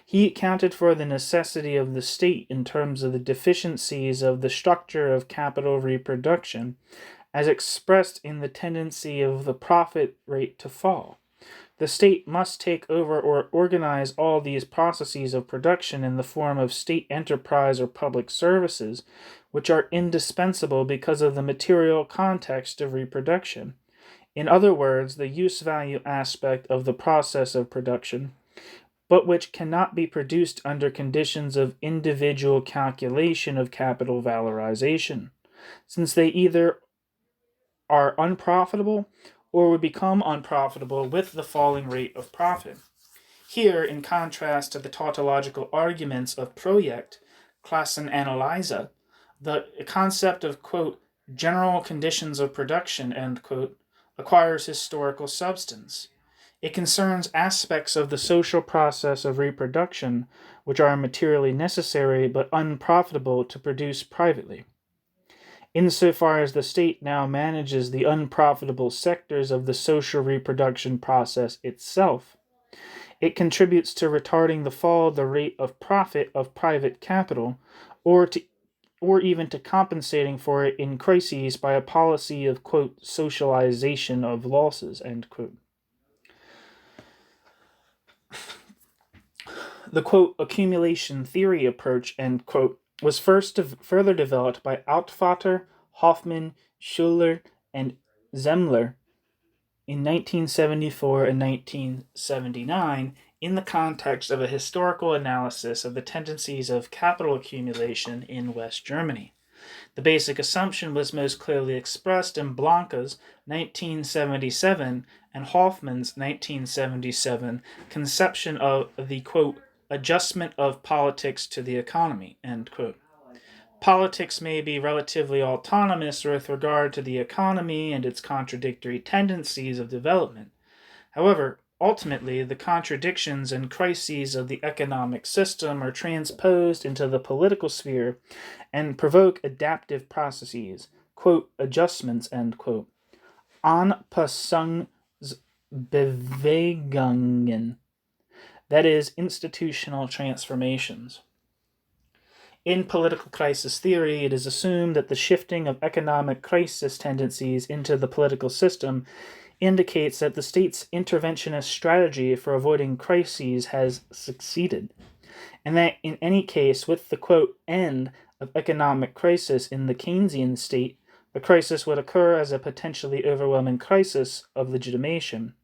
He accounted for the necessity of the state in terms of the deficiencies of the structure of capital reproduction, as expressed in the tendency of the profit rate to fall. The state must take over or organize all these processes of production in the form of state enterprise or public services, which are indispensable because of the material context of reproduction. In other words, the use value aspect of the process of production, but which cannot be produced under conditions of individual calculation of capital valorization, since they either are unprofitable or would become unprofitable with the falling rate of profit. Here, in contrast to the tautological arguments of Projekt, Klassenanalyse, the concept of, quote, general conditions of production, end quote, acquires historical substance. It concerns aspects of the social process of reproduction which are materially necessary but unprofitable to produce privately. Insofar as the state now manages the unprofitable sectors of the social reproduction process itself, it contributes to retarding the fall of the rate of profit of private capital, or even to compensating for it in crises by a policy of, quote, socialization of losses, end quote. The, quote, accumulation theory approach, end quote, was further developed by Altvater, Hoffmann, Schuller, and Zemmler in 1974 and 1979 in the context of a historical analysis of the tendencies of capital accumulation in West Germany. The basic assumption was most clearly expressed in Blanca's 1977 and Hoffmann's 1977 conception of the, quote, adjustment of politics to the economy, end quote. Politics may be relatively autonomous with regard to the economy and its contradictory tendencies of development. However, ultimately, the contradictions and crises of the economic system are transposed into the political sphere and provoke adaptive processes, quote, adjustments, end quote, Anpassungsbewegungen, that is, institutional transformations. In political crisis theory, it is assumed that the shifting of economic crisis tendencies into the political system indicates that the state's interventionist strategy for avoiding crises has succeeded, and that in any case, with the, quote, end of economic crisis in the Keynesian state, the crisis would occur as a potentially overwhelming crisis of legitimation.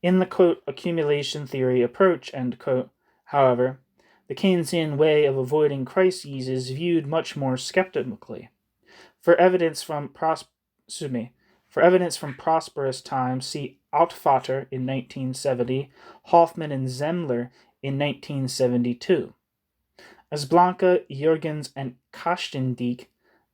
In the, quote, accumulation theory approach, end quote, however, the Keynesian way of avoiding crises is viewed much more skeptically. For evidence from prosperous times, see Altvater in 1970, Hoffmann and Zemmler in 1972. As Blanca, Jürgens, and Kastendijk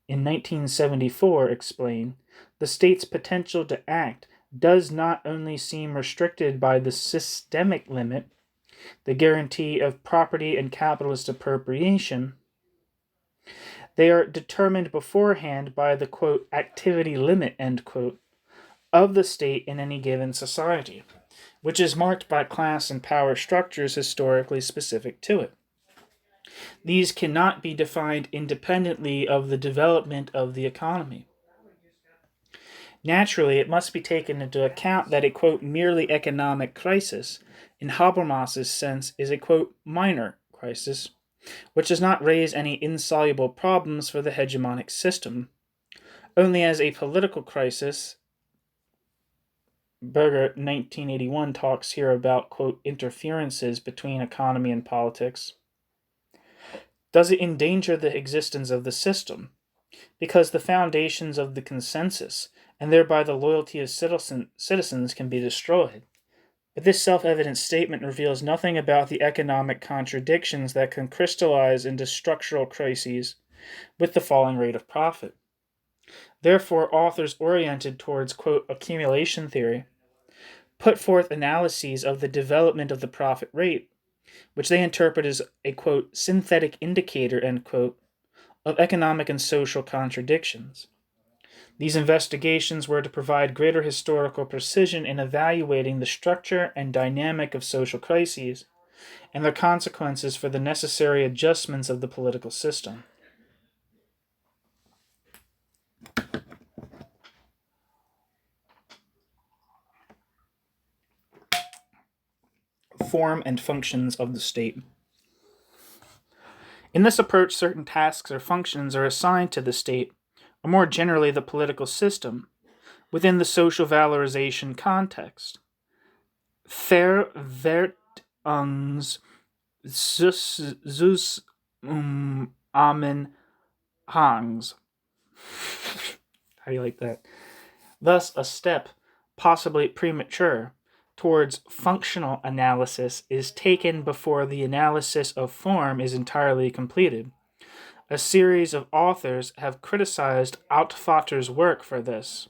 in 1974 explain, the state's potential to act does not only seem restricted by the systemic limit, the guarantee of property and capitalist appropriation, they are determined beforehand by the, quote, activity limit, end quote, of the state in any given society, which is marked by class and power structures historically specific to it. These cannot be defined independently of the development of the economy. Naturally, it must be taken into account that a, quote, merely economic crisis, in Habermas's sense, is a, quote, minor crisis, which does not raise any insoluble problems for the hegemonic system. Only as a political crisis, Berger 1981 talks here about, quote, interferences between economy and politics, does it endanger the existence of the system, because the foundations of the consensus, and thereby the loyalty of citizens, can be destroyed. But this self-evident statement reveals nothing about the economic contradictions that can crystallize into structural crises with the falling rate of profit. Therefore, authors oriented towards, quote, accumulation theory put forth analyses of the development of the profit rate, which they interpret as a, quote, synthetic indicator, end quote, of economic and social contradictions. These investigations were to provide greater historical precision in evaluating the structure and dynamic of social crises and their consequences for the necessary adjustments of the political system. form and functions of the state. In this approach, certain tasks or functions are assigned to the state, or more generally the political system, within the social valorization context. Therewith zus amen hangs. How do you like that? Thus, a step, possibly premature, towards functional analysis is taken before the analysis of form is entirely completed. A series of authors have criticized Altvater's work for this.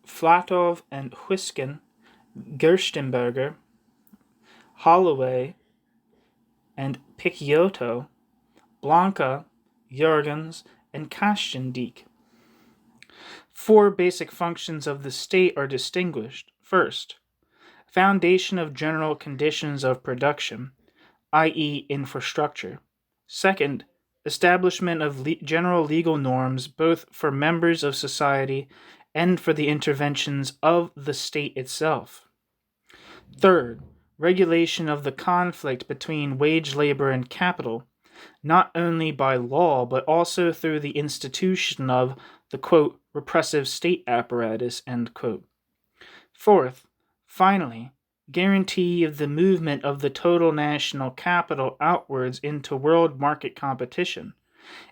Flatov and Huisken, Gerstenberger, Holloway, and Picciotto, Blanca, Jürgens, and Kastendijk. 4 basic functions of the state are distinguished. First, foundation of general conditions of production, i.e., infrastructure. Second, establishment of general legal norms both for members of society and for the interventions of the state itself. Third, regulation of the conflict between wage labor and capital, not only by law but also through the institution of the, quote, repressive state apparatus, end quote. Fourth, finally, guarantee of the movement of the total national capital outwards into world market competition,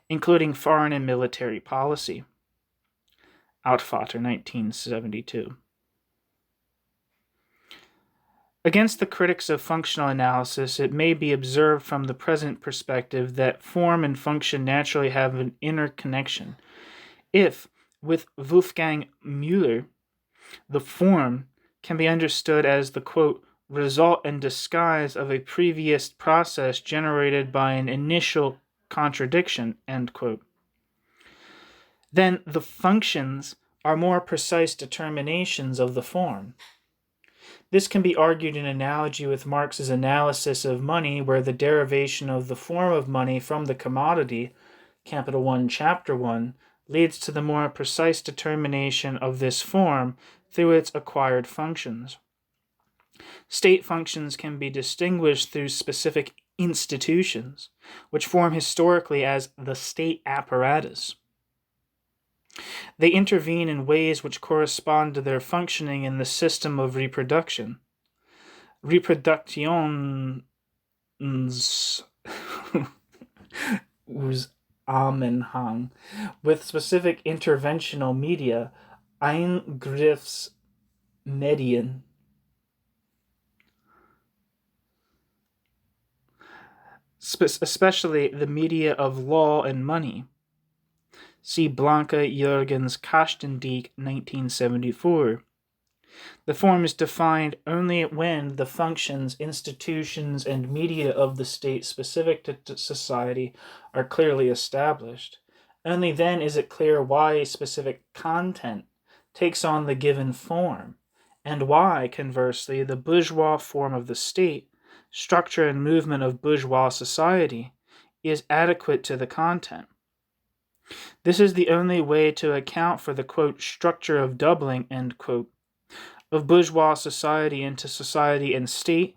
including foreign and military policy. Altvater, 1972. Against the critics of functional analysis, it may be observed from the present perspective that form and function naturally have an inner connection. If, with Wolfgang Müller, the form can be understood as the, quote, result and disguise of a previous process generated by an initial contradiction, end quote, then the functions are more precise determinations of the form. This can be argued in analogy with Marx's analysis of money, where the derivation of the form of money from the commodity, capital 1, chapter 1, leads to the more precise determination of this form through its acquired functions. State functions can be distinguished through specific institutions, which form historically as the state apparatus. They intervene in ways which correspond to their functioning in the system of reproduction. Reproductions Zusammenhang with specific interventional media, Eingriffsmedien. Especially the media of law and money. See Blanca, Jürgens, Kastendijk, 1974. The form is defined only when the functions, institutions, and media of the state specific to society are clearly established. Only then is it clear why a specific content takes on the given form, and why, conversely, the bourgeois form of the state, structure and movement of bourgeois society, is adequate to the content. This is the only way to account for the, quote, structure of doubling, end quote, of bourgeois society into society and state,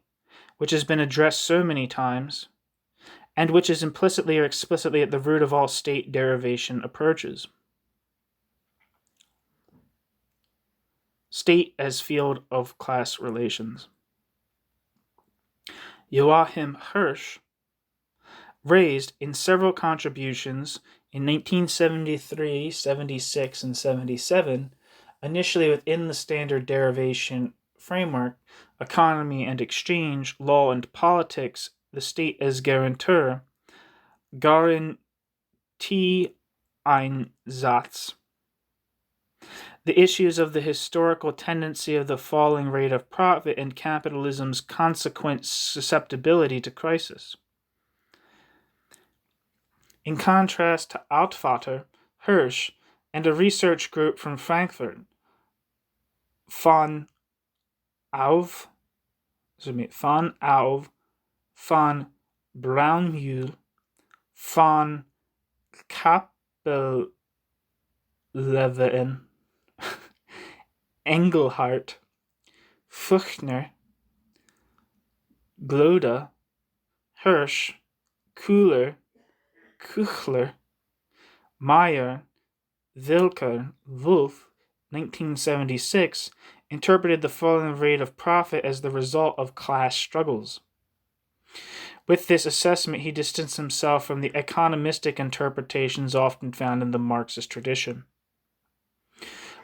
which has been addressed so many times, and which is implicitly or explicitly at the root of all state derivation approaches. State as field of class relations. Joachim Hirsch raised in several contributions in 1973, 76, and 77, initially within the standard derivation framework, economy and exchange, law and politics, the state as guarantor, Garantieeinsatz. The issues of the historical tendency of the falling rate of profit and capitalism's consequent susceptibility to crisis. In contrast to Altvater, Hirsch, and a research group from Frankfurt, von Auve, von Braunmühl, von Kappelleven, Engelhardt, Feuchtner, Gloda, Hirsch, Kuchler, Meyer, Wilker, Wolf, 1976, interpreted the falling rate of profit as the result of class struggles. With this assessment, he distanced himself from the economistic interpretations often found in the Marxist tradition.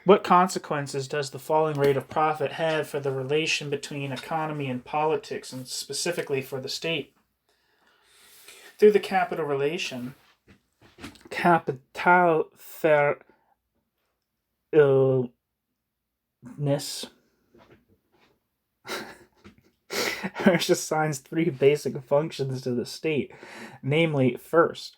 What consequences does the falling rate of profit have for the relation between economy and politics, and specifically for the state? Through the capital relation, Kapitalverhältnis, Hirsch assigns three basic functions to the state, namely, first,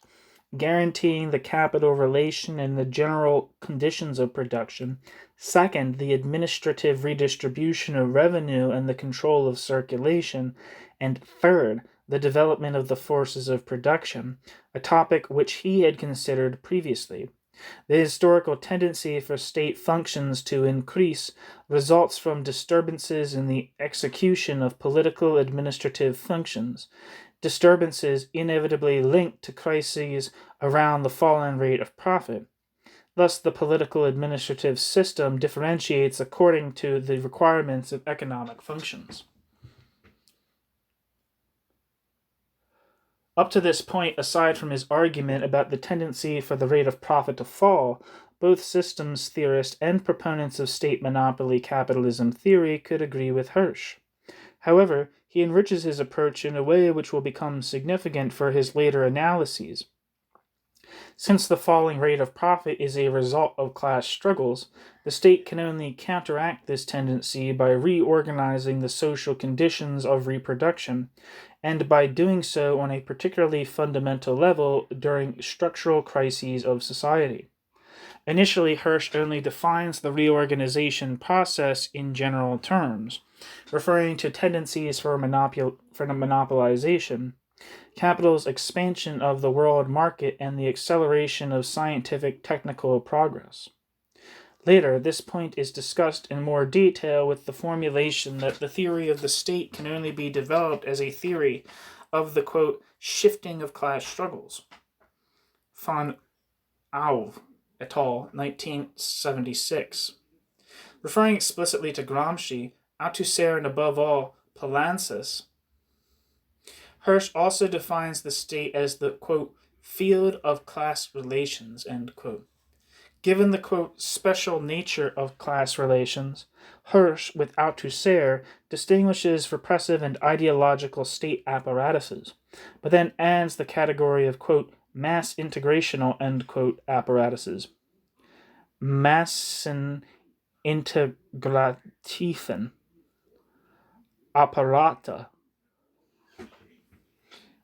guaranteeing the capital relation and the general conditions of production; second, the administrative redistribution of revenue and the control of circulation; and third, the development of the forces of production, a topic which he had considered previously. The historical tendency for state functions to increase results from disturbances in the execution of political administrative functions, disturbances inevitably linked to crises around the falling rate of profit. Thus, the political administrative system differentiates according to the requirements of economic functions. Up to this point, aside from his argument about the tendency for the rate of profit to fall, both systems theorists and proponents of state monopoly capitalism theory could agree with Hirsch. However, he enriches his approach in a way which will become significant for his later analyses. Since the falling rate of profit is a result of class struggles, the state can only counteract this tendency by reorganizing the social conditions of reproduction, and by doing so on a particularly fundamental level during structural crises of society. Initially, Hirsch only defines the reorganization process in general terms, referring to tendencies for monopolization, capital's expansion of the world market, and the acceleration of scientific technical progress. Later, this point is discussed in more detail with the formulation that the theory of the state can only be developed as a theory of the, quote, shifting of class struggles. Von Auve et al., 1976. Referring explicitly to Gramsci, Althusser, and above all, Poulantzas, Hirsch also defines the state as the, quote, field of class relations, end quote. Given the, quote, special nature of class relations, Hirsch, with Althusser, distinguishes repressive and ideological state apparatuses, but then adds the category of, quote, mass integrational, end quote, apparatuses. Massenintegrativen Apparate,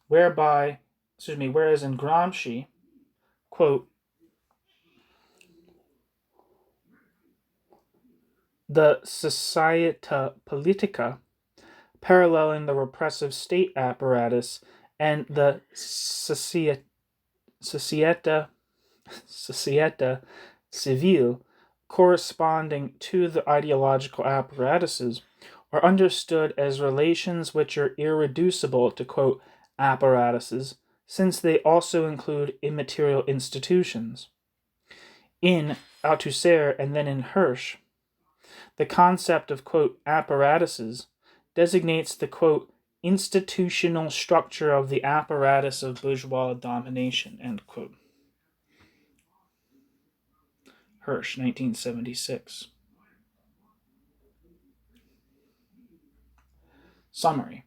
whereas in Gramsci, quote, the Societa Politica, paralleling the repressive state apparatus, and the Societa Civile, corresponding to the ideological apparatuses, are understood as relations which are irreducible to, quote, apparatuses, since they also include immaterial institutions. In Althusser and then in Hirsch, the concept of, quote, apparatuses designates the, quote, institutional structure of the apparatus of bourgeois domination, end quote. Hirsch, 1976. Summary.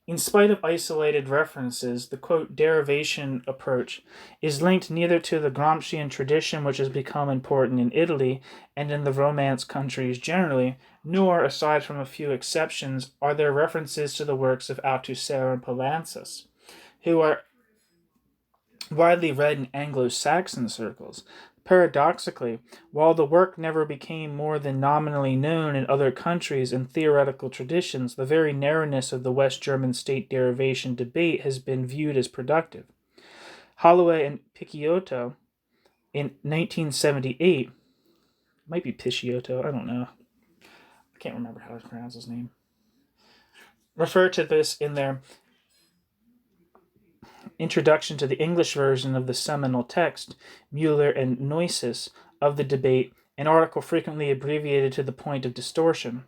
In spite of isolated references, the, quote, derivation approach is linked neither to the Gramscian tradition, which has become important in Italy and in the Romance countries generally, nor, aside from a few exceptions, are there references to the works of Althusser and Poulantzas, who are widely read in Anglo-Saxon circles. Paradoxically, while the work never became more than nominally known in other countries and theoretical traditions, the very narrowness of the West German state derivation debate has been viewed as productive. Holloway and Picciotto in 1978, might be Picciotto, I don't know, I can't remember how to pronounce his name, refer to this in their introduction to the English version of the seminal text, Mueller and Neusis, of the debate, an article frequently abbreviated to the point of distortion.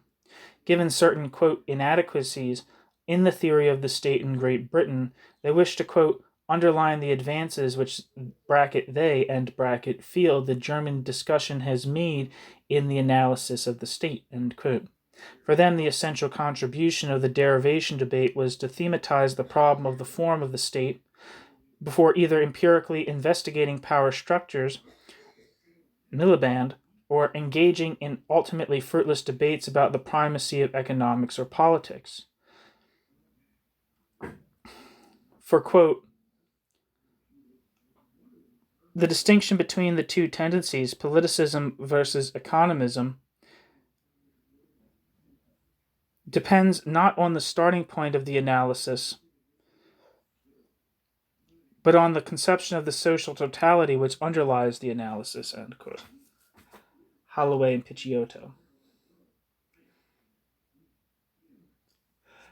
Given certain, quote, inadequacies in the theory of the state in Great Britain, they wish to, quote, underline the advances which bracket they end bracket feel the German discussion has made in the analysis of the state, end quote. For them, the essential contribution of the derivation debate was to thematize the problem of the form of the state before either empirically investigating power structures, Miliband, or engaging in ultimately fruitless debates about the primacy of economics or politics. For, quote, the distinction between the two tendencies, politicism versus economism, depends not on the starting point of the analysis, but on the conception of the social totality which underlies the analysis, end quote. Holloway and Picciotto.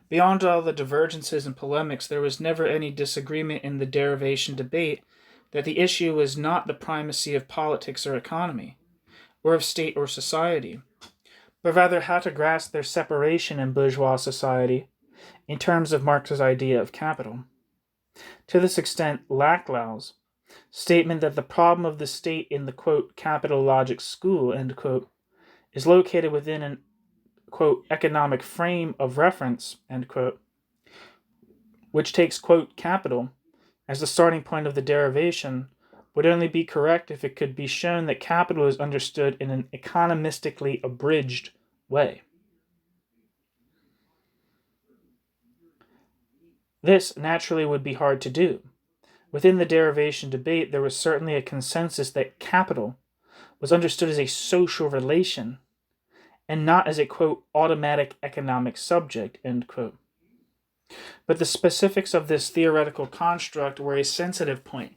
Beyond all the divergences and polemics, there was never any disagreement in the derivation debate that the issue was not the primacy of politics or economy, or of state or society, but rather how to grasp their separation in bourgeois society in terms of Marx's idea of capital. To this extent, Laclau's statement that the problem of the state in the, quote, capital logic school, end quote, is located within an, quote, economic frame of reference, end quote, which takes, quote, capital as the starting point of the derivation, would only be correct if it could be shown that capital is understood in an economistically abridged way. This naturally would be hard to do. Within the derivation debate, there was certainly a consensus that capital was understood as a social relation and not as a, quote, automatic economic subject, end quote. But the specifics of this theoretical construct were a sensitive point,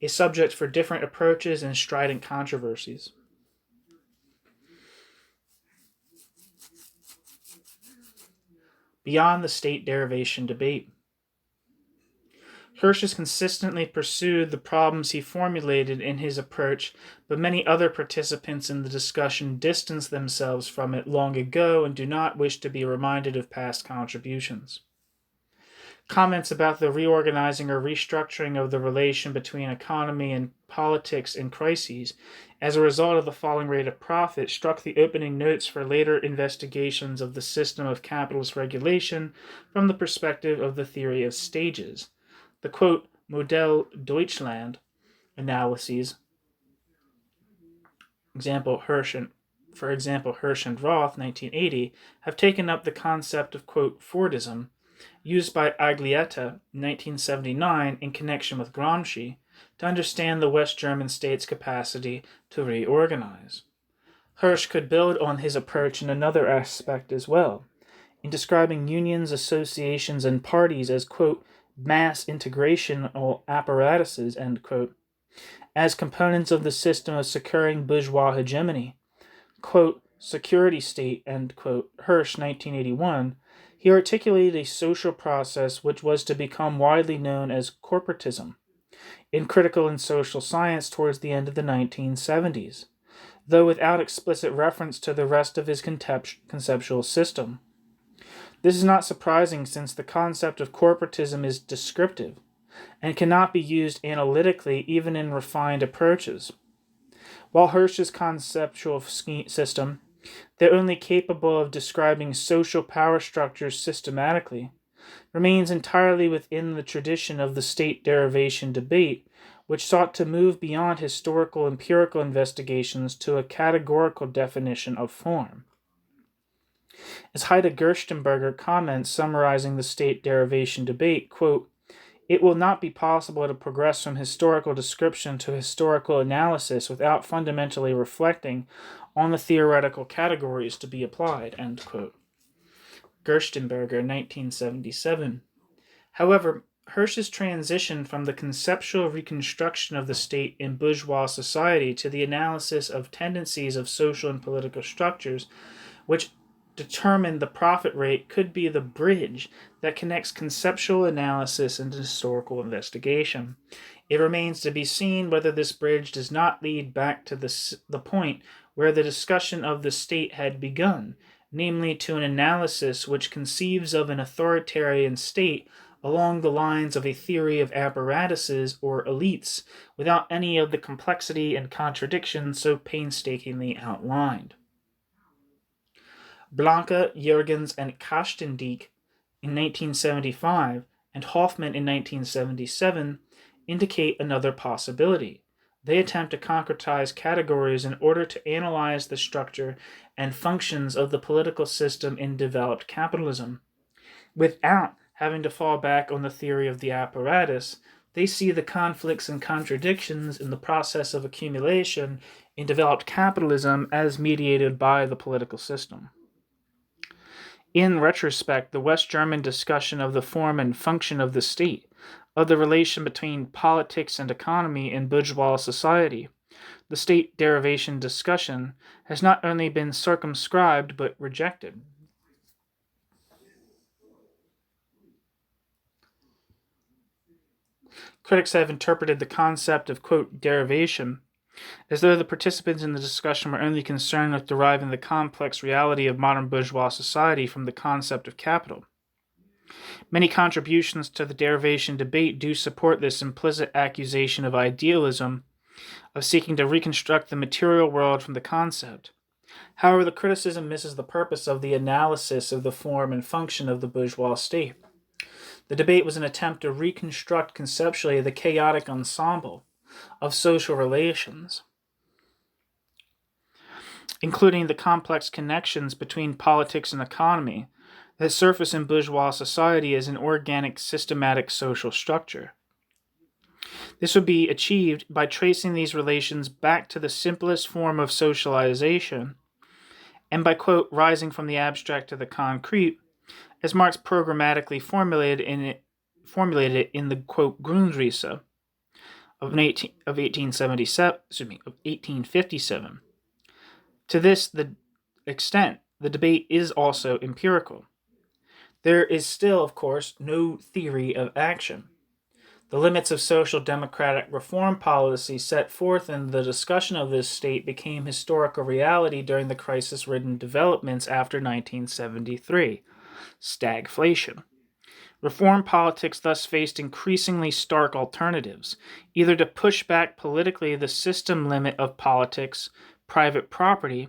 a subject for different approaches and strident controversies. Beyond the state derivation debate, Hirsch has consistently pursued the problems he formulated in his approach, but many other participants in the discussion distanced themselves from it long ago and do not wish to be reminded of past contributions. Comments about the reorganizing or restructuring of the relation between economy and politics in crises as a result of the falling rate of profit struck the opening notes for later investigations of the system of capitalist regulation from the perspective of the theory of stages. The, quote, Modell Deutschland analyses, for example, Hirsch and Roth, 1980, have taken up the concept of, quote, Fordism, used by Aglietta, 1979, in connection with Gramsci, to understand the West German state's capacity to reorganize. Hirsch could build on his approach in another aspect as well, in describing unions, associations, and parties as, quote, mass integrational apparatuses, end quote, as components of the system of securing bourgeois hegemony, quote, security state, end quote, Hirsch, 1981, he articulated a social process which was to become widely known as corporatism in critical and social science towards the end of the 1970s, though without explicit reference to the rest of his conceptual system. This is not surprising since the concept of corporatism is descriptive and cannot be used analytically even in refined approaches. While Hirsch's conceptual system, though only capable of describing social power structures systematically, remains entirely within the tradition of the state derivation debate, which sought to move beyond historical empirical investigations to a categorical definition of form. As Heide Gerstenberger comments summarizing the state derivation debate, quote, it will not be possible to progress from historical description to historical analysis without fundamentally reflecting on the theoretical categories to be applied, end quote. Gerstenberger, 1977. However, Hirsch's transition from the conceptual reconstruction of the state in bourgeois society to the analysis of tendencies of social and political structures, which determine the profit rate could be the bridge that connects conceptual analysis and historical investigation. It remains to be seen whether this bridge does not lead back to the point where the discussion of the state had begun, namely to an analysis which conceives of an authoritarian state along the lines of a theory of apparatuses or elites, without any of the complexity and contradiction so painstakingly outlined. Blanke, Jürgens, and Kastendijk in 1975 and Hoffmann in 1977 indicate another possibility. They attempt to concretize categories in order to analyze the structure and functions of the political system in developed capitalism. Without having to fall back on the theory of the apparatus, they see the conflicts and contradictions in the process of accumulation in developed capitalism as mediated by the political system. In retrospect, the West German discussion of the form and function of the state, of the relation between politics and economy in bourgeois society, the state derivation discussion, has not only been circumscribed but rejected. Critics have interpreted the concept of, quote, derivation as though the participants in the discussion were only concerned with deriving the complex reality of modern bourgeois society from the concept of capital. Many contributions to the derivation debate do support this implicit accusation of idealism, of seeking to reconstruct the material world from the concept. However, the criticism misses the purpose of the analysis of the form and function of the bourgeois state. The debate was an attempt to reconstruct conceptually the chaotic ensemble of social relations, including the complex connections between politics and economy that surface in bourgeois society as an organic, systematic social structure. This would be achieved by tracing these relations back to the simplest form of socialization and by, quote, rising from the abstract to the concrete, as Marx programmatically formulated it in the, quote, Grundrisse of 1857. To this extent, the debate is also empirical. There is still, of course, no theory of action. The limits of social democratic reform policy set forth in the discussion of this state became historical reality during the crisis-ridden developments after 1973, stagflation. Reform politics thus faced increasingly stark alternatives, either to push back politically the system limit of politics, private property,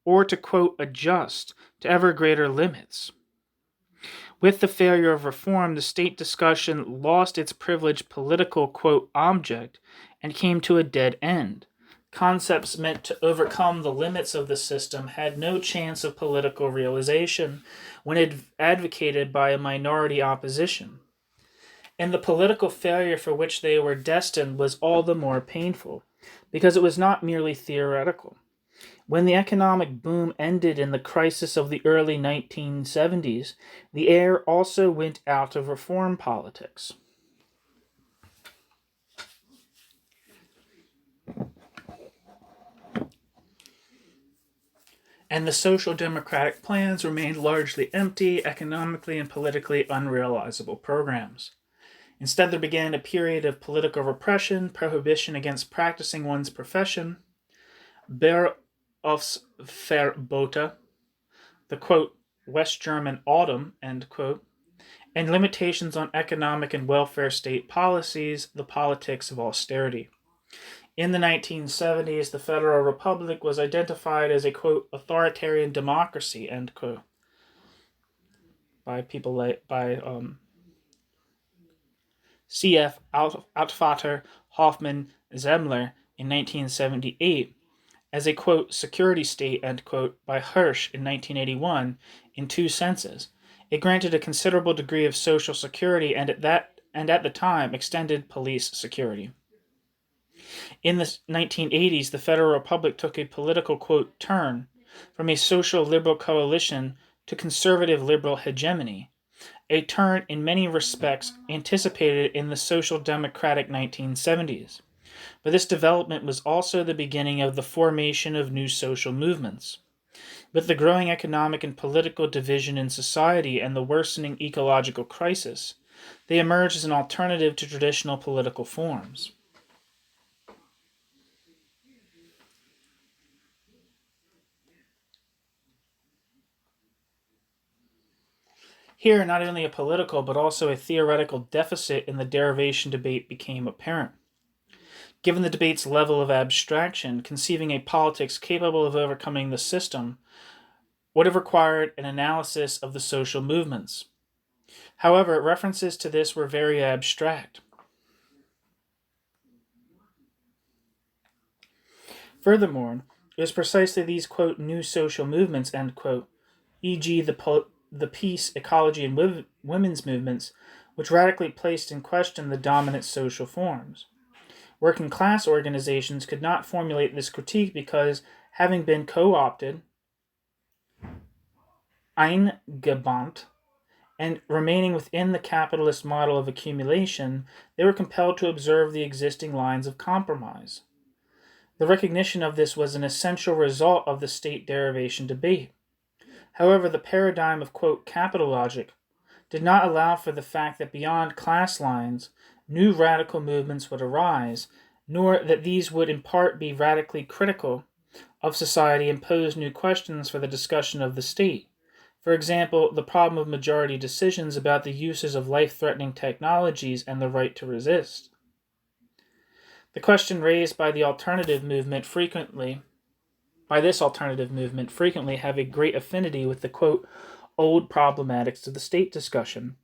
or to, quote, adjust to ever greater limits. With the failure of reform, the state discussion lost its privileged political, quote, object and came to a dead end. Concepts meant to overcome the limits of the system had no chance of political realization when advocated by a minority opposition. And the political failure for which they were destined was all the more painful, because it was not merely theoretical. When the economic boom ended in the crisis of the early 1970s, the air also went out of reform politics. And the social democratic plans remained largely empty, economically and politically unrealizable programs. Instead, there began a period of political repression, prohibition against practicing one's profession, Berufsverbote, the, quote, West German autumn, end quote, and limitations on economic and welfare state policies, the politics of austerity. In the 1970s, the Federal Republic was identified as a, quote, authoritarian democracy, end quote, by C.F. Altvater, Hoffmann, Zemmler in 1978, as a, quote, security state, end quote, by Hirsch in 1981, in two senses. It granted a considerable degree of social security and at the time extended police security. In the 1980s, the Federal Republic took a political, quote, turn from a social liberal coalition to conservative liberal hegemony, a turn in many respects anticipated in the social democratic 1970s. But this development was also the beginning of the formation of new social movements. With the growing economic and political division in society and the worsening ecological crisis, they emerge as an alternative to traditional political forms. Here, not only a political but also a theoretical deficit in the derivation debate became apparent. Given the debate's level of abstraction, conceiving a politics capable of overcoming the system would have required an analysis of the social movements. However, references to this were very abstract. Furthermore, it was precisely these, quote, new social movements, end quote, e.g., the peace, ecology, and women's movements, which radically placed in question the dominant social forms. Working class organizations could not formulate this critique because, having been co opted, eingebannt, and remaining within the capitalist model of accumulation, they were compelled to observe the existing lines of compromise. The recognition of this was an essential result of the state derivation debate. However, the paradigm of, quote, capital logic did not allow for the fact that beyond class lines, new radical movements would arise, nor that these would in part be radically critical of society and pose new questions for the discussion of the state. For example, the problem of majority decisions about the uses of life-threatening technologies and the right to resist. The question raised by this alternative movement frequently have a great affinity with the, quote, old problematics of the state discussion.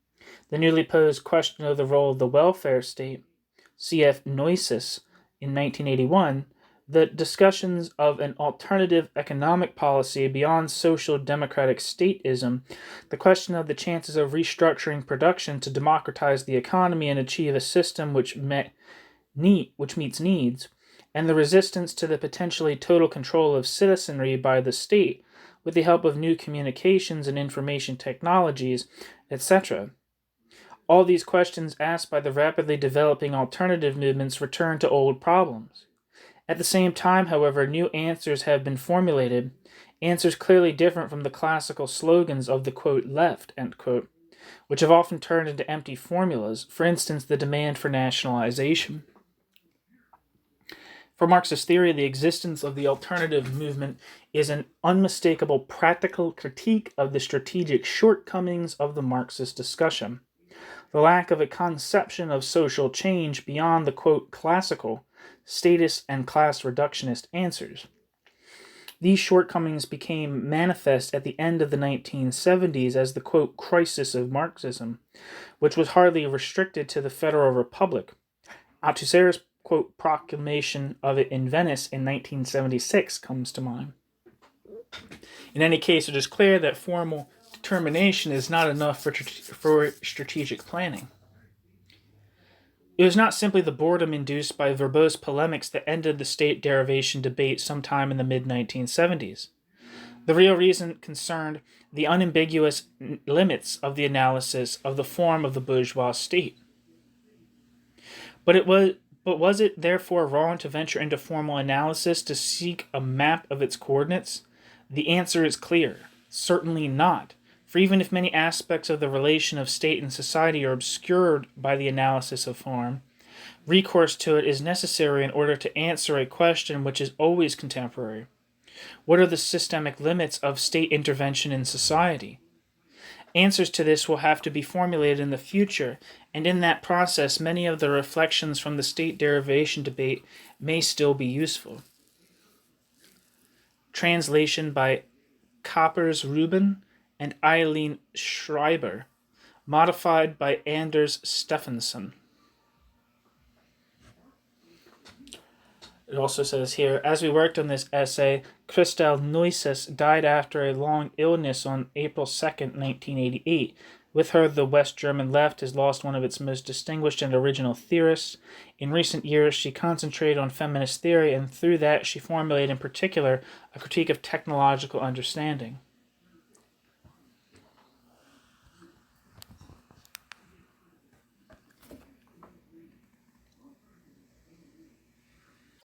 The newly posed question of the role of the welfare state, cf. Neusis in 1981, the discussions of an alternative economic policy beyond social democratic statism, the question of the chances of restructuring production to democratize the economy and achieve a system which meets needs, and the resistance to the potentially total control of citizenry by the state with the help of new communications and information technologies, etc. All these questions asked by the rapidly developing alternative movements return to old problems. At the same time, however, new answers have been formulated, answers clearly different from the classical slogans of the, quote, left, end quote, which have often turned into empty formulas, for instance, the demand for nationalization. For Marxist theory, the existence of the alternative movement is an unmistakable practical critique of the strategic shortcomings of the Marxist discussion. The lack of a conception of social change beyond the, quote, classical, status and class reductionist answers. These shortcomings became manifest at the end of the 1970s as the, quote, crisis of Marxism, which was hardly restricted to the Federal Republic. Althusser's, quote, proclamation of it in Venice in 1976 comes to mind. In any case, it is clear that formal determination is not enough for strategic planning. It was not simply the boredom induced by verbose polemics that ended the state derivation debate sometime in the mid-1970s. The real reason concerned the unambiguous limits of the analysis of the form of the bourgeois state. But was it therefore wrong to venture into formal analysis to seek a map of its coordinates? The answer is clear. Certainly not. For even if many aspects of the relation of state and society are obscured by the analysis of form, recourse to it is necessary in order to answer a question which is always contemporary. What are the systemic limits of state intervention in society? Answers to this will have to be formulated in the future, and in that process, many of the reflections from the state derivation debate may still be useful. Translation by Kappers Ruben and Eileen Schreiber, modified by Anders Stephenson. It also says here, as we worked on this essay, Christel Neusis died after a long illness on April 2nd, 1988. With her, the West German left has lost one of its most distinguished and original theorists. In recent years, she concentrated on feminist theory, and through that she formulated in particular a critique of technological understanding.